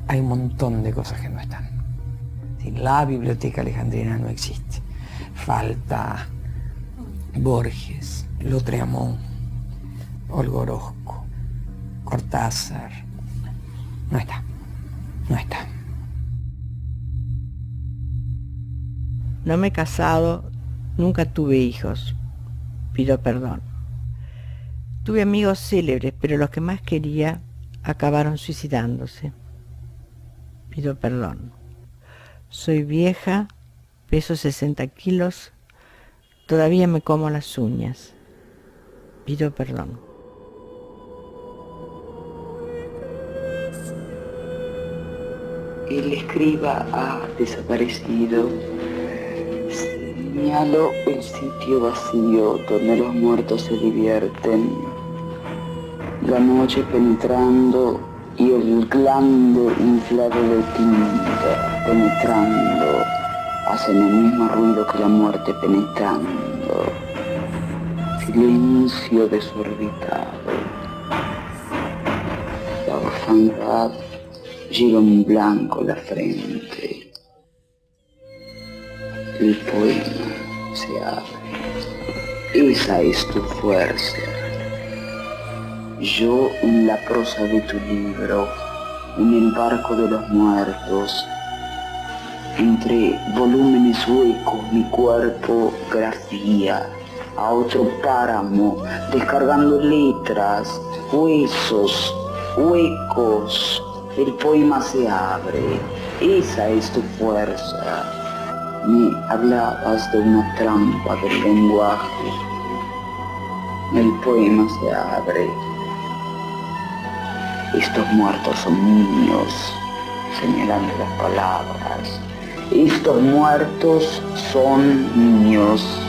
hay un montón de cosas que no están. La biblioteca alejandrina no existe. Falta Borges, Lautréamont, Olga Orozco, Cortázar. No está. No está. No me he casado, nunca tuve hijos. Pido perdón. Tuve amigos célebres, pero los que más quería acabaron suicidándose. Pido perdón. Soy vieja, peso 60 kilos, todavía me como las uñas. Pido perdón. El escriba ha desaparecido. Señalo el sitio vacío donde los muertos se divierten. La noche penetrando y el glande inflado de tinta penetrando hacen el mismo ruido que la muerte penetrando. Silencio desorbitado. La orfandad giro en blanco la frente. El poema se abre. Esa es tu fuerza. Yo en la prosa de tu libro, en el barco de los muertos, entre volúmenes huecos mi cuerpo grafía a otro páramo, descargando letras, huesos, huecos. El poema se abre. Esa es tu fuerza. Me hablabas de una trampa del lenguaje. El poema se abre. Estos muertos son niños, señalando las palabras. Estos muertos son niños.